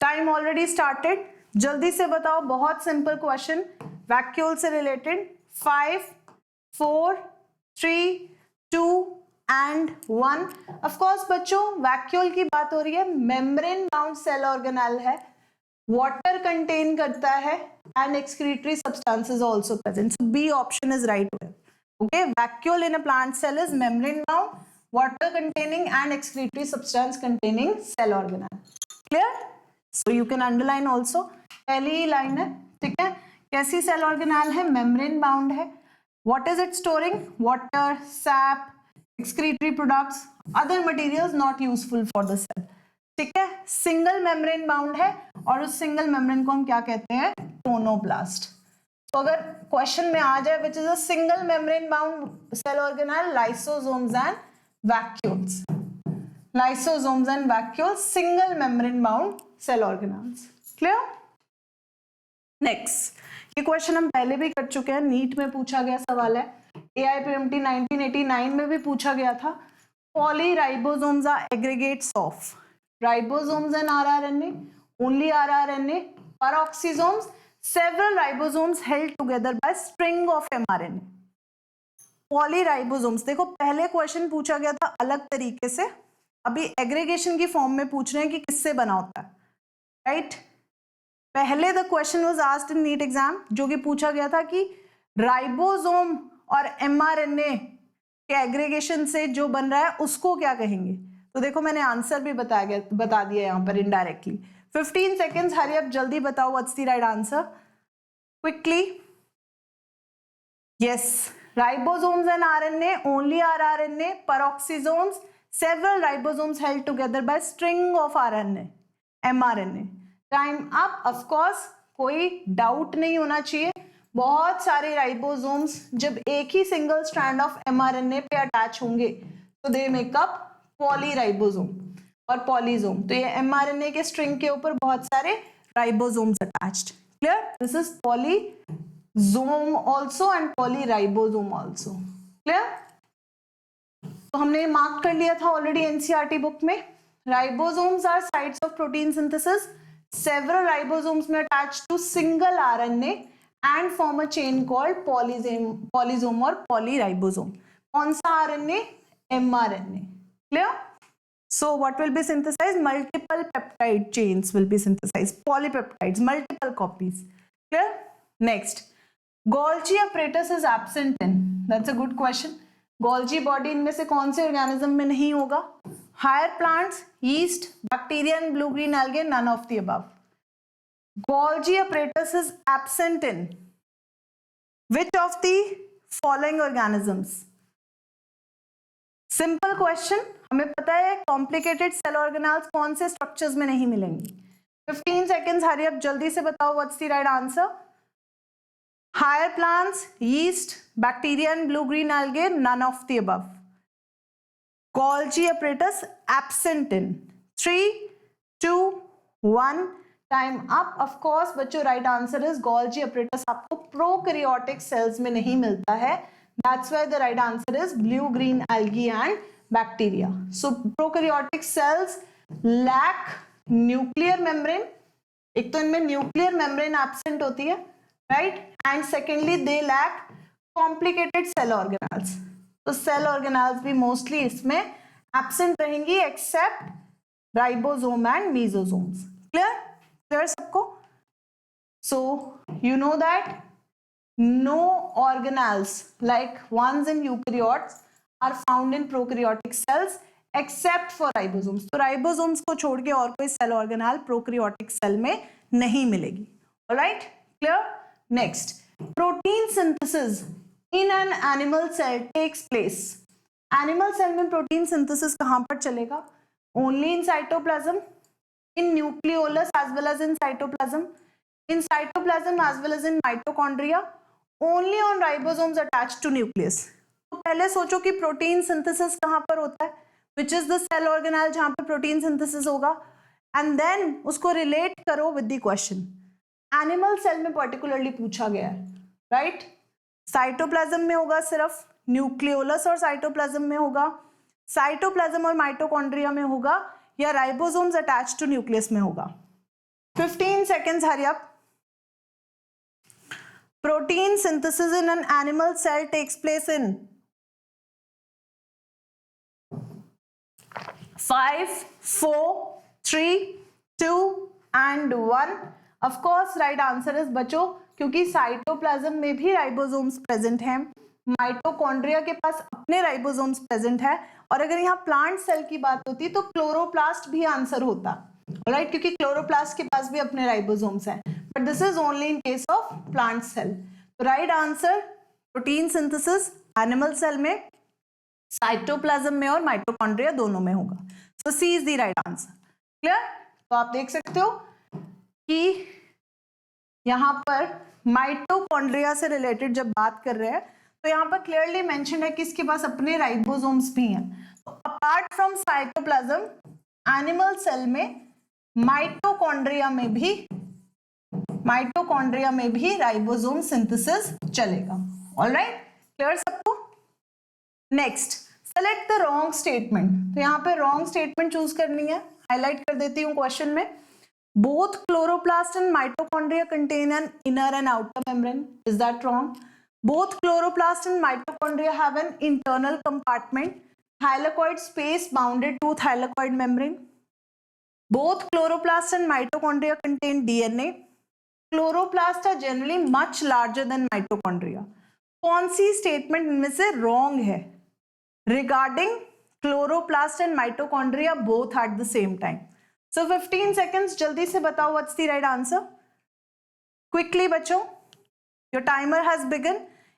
time already started, जल्दी से बताओ, बहुत सिंपल क्वेश्चन वैक्यूल से रिलेटेड। 5 4 3 2 एंड 1। ऑफ कोर्स बच्चों वैक्यूल की बात हो रही है, मेम्ब्रेन बाउंड सेल ऑर्गेनेल है, वाटर कंटेन करता है and excretory substances also present, so B option is right. Okay, vacuole in a plant cell is membrane bound, water containing and excretory substance containing cell organelle. Clear? So you can underline also. पहली line है, ठीक है, कैसी cell organelle है? Membrane bound है। What is it storing? Water, sap, excretory products, other materials not useful for the cell. ठीक है, single membrane bound है और उस सिंगल मेम्ब्रेन को हम क्या कहते हैं? टोनोब्लास्ट। तो अगर क्वेश्चन में आ जाए which is a single membrane bound cell organelle, lysosomes and vacuoles, lysosomes and vacuoles, single membrane bound cell organelles. Clear? Next, ये क्वेश्चन हम पहले भी कर चुके हैं, नीट में पूछा गया सवाल है, AIPMT 1989 में भी पूछा गया था। Polyribosomes are aggregates of ribosomes and RRNA, only RRNA, peroxisomes, several ribosomes held together by string of mRNA. Polyribosomes, देखो पहले क्वेश्चन पूछा गया था अलग तरीके से, अभी एग्रीगेशन की फॉर्म में पूछ रहे हैं कि किससे बना होता है, राइट? पहले the question was asked in NEET exam, जो कि पूछा गया था कि राइबोसोम और mRNA के एग्रीगेशन से जो बन रहा है उसको क्या कहेंगे। तो देखो मैंने आंसर भी बता दिया यहाँ पर इनडायरेक्टली। 15 seconds, हरी अप, जल्दी बताओ what's the right answer quickly. Yes, ribosomes and RNA, only RRNA, peroxisomes, several ribosomes held together by string of RNA, mRNA. Time up. Of course कोई डाउट नहीं होना चाहिए, बहुत सारे राइबोसोम्स जब एक ही सिंगल स्ट्रैंड ऑफ mRNA पे attach होंगे तो दे मेक अप पॉलीराइबोसोम और पॉलीसोम। तो ये mRNA के स्ट्रिंग के ऊपर बहुत सारे ribosomes attached. Clear? This is polysome also and polyribosome also. Clear? तो हमने मार्क कर लिया था ऑलरेडी एनसीईआरटी बुक में। Ribosomes are sites of protein synthesis, several ribosomes में attached to single RNA and form a chain called polysome और polyribosome. कौन सा RNA? mRNA। Clear? So what will be synthesized? Multiple peptide chains will be synthesized, polypeptides, multiple copies. Clear? Next, Golgi apparatus is absent in. That's a good question. Golgi body इनमें से कौन से organism में नहीं होगा? Higher plants, yeast, bacteria and blue green algae, none of the above. Golgi apparatus is absent in which of the following organisms? Simple question, हमें पता है कॉम्प्लिकेटेड सेल ऑर्गेनेल्स कौन से स्ट्रक्चर्स में नहीं मिलेंगी। 15 seconds, हरी अप, जल्दी से बताओ what's the right answer. Higher plants, yeast, bacteria and blue green algae, none of the above. Golgi apparatus absent in 3 2 1, time up. Of course बच्चों right answer is Golgi apparatus आपको prokaryotic cells में नहीं मिलता है। That's why the right answer is blue green algae and bacteria. So prokaryotic cells lack nuclear membrane. एक तो इनमें nuclear membrane absent होती है, right? And secondly they lack complicated cell organelles. तो cell organelles भी mostly इसमें absent रहेंगी except ribosome and mesosomes. Clear? Clear सबको? So you know that no organelles like ones in eukaryotes are found in prokaryotic cells except for ribosomes. तो ribosomes को छोड़ के और कोई सेल ऑर्गेनेल प्रोकैरियोटिक सेल में नहीं मिलेगी। Alright, Clear? Next, protein synthesis in an animal cell takes place. Animal cell में protein synthesis कहाँ पर चलेगा? Only in cytoplasm, in nucleolus as well as in cytoplasm, in cytoplasm as well as in mitochondria, only on ribosomes attached to nucleus. तो पहले सोचो कि protein synthesis कहाँ पर होता है, which is the cell organelle जहाँ पे प्रोटीन सिंथेसिस होगा, and then उसको रिलेट करो with the question. Animal cell में पर्टिकुलरली पूछा गया है, राइट? साइटोप्लाज्म में होगा सिर्फ, न्यूक्लियोलस और साइटोप्लाज्म में होगा, साइटोप्लाज्म और माइटोकॉन्ड्रिया में होगा, या राइबोसोम्स अटैच्ड टू न्यूक्लियस में होगा? 15 seconds, hurry up. Protein synthesis in an animal cell takes place in 5, 4, 3, 2 and 1. Of course, right answer is बच्चों, क्योंकि साइटोप्लाज्म में भी राइबोसोम्स प्रेजेंट हैं, माइटोकॉन्ड्रिया के पास अपने राइबोसोम्स प्रेजेंट है, और अगर यहाँ प्लांट सेल की बात होती तो क्लोरोप्लास्ट भी आंसर होता, राइट? क्योंकि क्लोरोप्लास्ट के पास भी अपने राइबोसोम्स हैं, but this is only in case of plant cell. तो right answer protein synthesis animal cell में, साइटोप्लाज्म में और माइटोकॉन्ड्रिया दोनों में होगा. So C is the right answer. Clear? तो आप देख सकते हो कि यहाँ पर माइटोकॉन्ड्रिया से रिलेटेड जब बात कर रहे हैं तो यहाँ पर क्लियरली मेंशन है कि इसके पास अपने राइबोसोम्स भी हैं. तो apart from cytoplasm, animal cell में माइटोकॉन्ड्रिया में भी राइबोसोम सिंथेसिस चलेगा. ऑलराइट, क्लियर सबको? Next, select the wrong statement. तो यहाँ पे रॉन्ग स्टेटमेंट चूज करनी है, हाईलाइट कर देती हूँ क्वेश्चन में. Both chloroplast and mitochondria contain an inner and outer membrane. Is that wrong? Both chloroplast and mitochondria have an internal compartment, thylakoid space bounded to thylakoid membrane. Both chloroplast and mitochondria contain DNA. Chloroplast are generally much larger than mitochondria. कौन सी statement इनमें से wrong है regarding chloroplast and mitochondria both at the same time? So 15 seconds, जल्दी से बताओ what's the right answer? Quickly बच्चों, your timer has begun.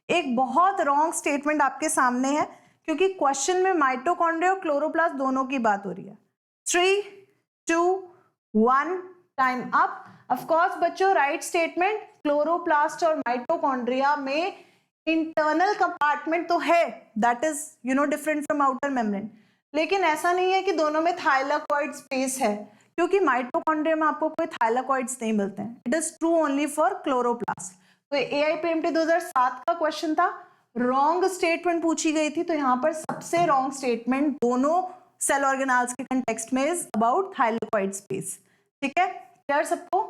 एक बहुत रॉन्ग स्टेटमेंट आपके सामने है, क्योंकि क्वेश्चन में माइटोकॉन्ड्रिया और क्लोरोप्लास्ट दोनों की बात हो रही है. 3, 2, 1, टाइम अप. ऑफ कोर्स बच्चों, राइट स्टेटमेंट, क्लोरोप्लास्ट और माइटोकॉन्ड्रिया में इंटरनल कंपार्टमेंट तो है, that is different from outer membrane, लेकिन ऐसा नहीं है कि दोनों में थाइलाकॉइड स्पेस है, क्योंकि माइटोकॉन्ड्रिया में आपको कोई थाइलाकॉइड्स नहीं मिलते हैं. It is true only for chloroplast. तो AIPMT 2007 का क्वेश्चन था, रॉन्ग स्टेटमेंट पूछी गई थी, तो यहाँ पर सबसे रॉन्ग स्टेटमेंट दोनों सेल ऑर्गेनाल्स के कंटेक्स्ट में इज अबाउट थाइलाकॉइड स्पेस. ठीक है, क्लियर सबको?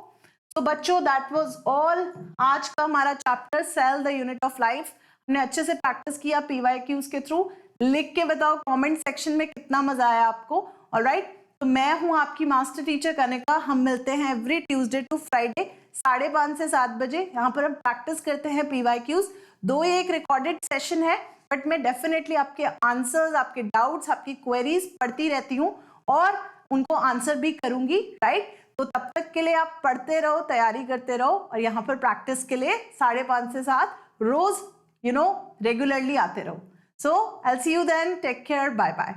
तो बच्चों, दैट वाज ऑल. आज का हमारा chapter cell the unit of life हमने अच्छे से प्रैक्टिस किया PYQs के थ्रू. लिख के बताओ कमेंट सेक्शन में कितना मजा आया आपको. ऑलराइट, तो मैं हूं आपकी मास्टर टीचर कनिका. हम मिलते हैं एवरी ट्यूसडे टू फ्राइडे 5:30 से 7 बजे. यहाँ पर हम प्रैक्टिस करते हैं PYQs. 2 एक रिकॉर्डेड सेशन है, बट मैं डेफिनेटली आपके आंसर्स, आपके डाउट्स, आपकी क्वेरीज पढ़ती रहती हूँ और उनको आंसर भी करूंगी. राइट, तो तब तक के लिए आप पढ़ते रहो, तैयारी करते रहो, और यहाँ पर प्रैक्टिस के लिए 5:30 से 7 रोज रेगुलरली आते रहो. So I'll see you then. Take care. Bye bye.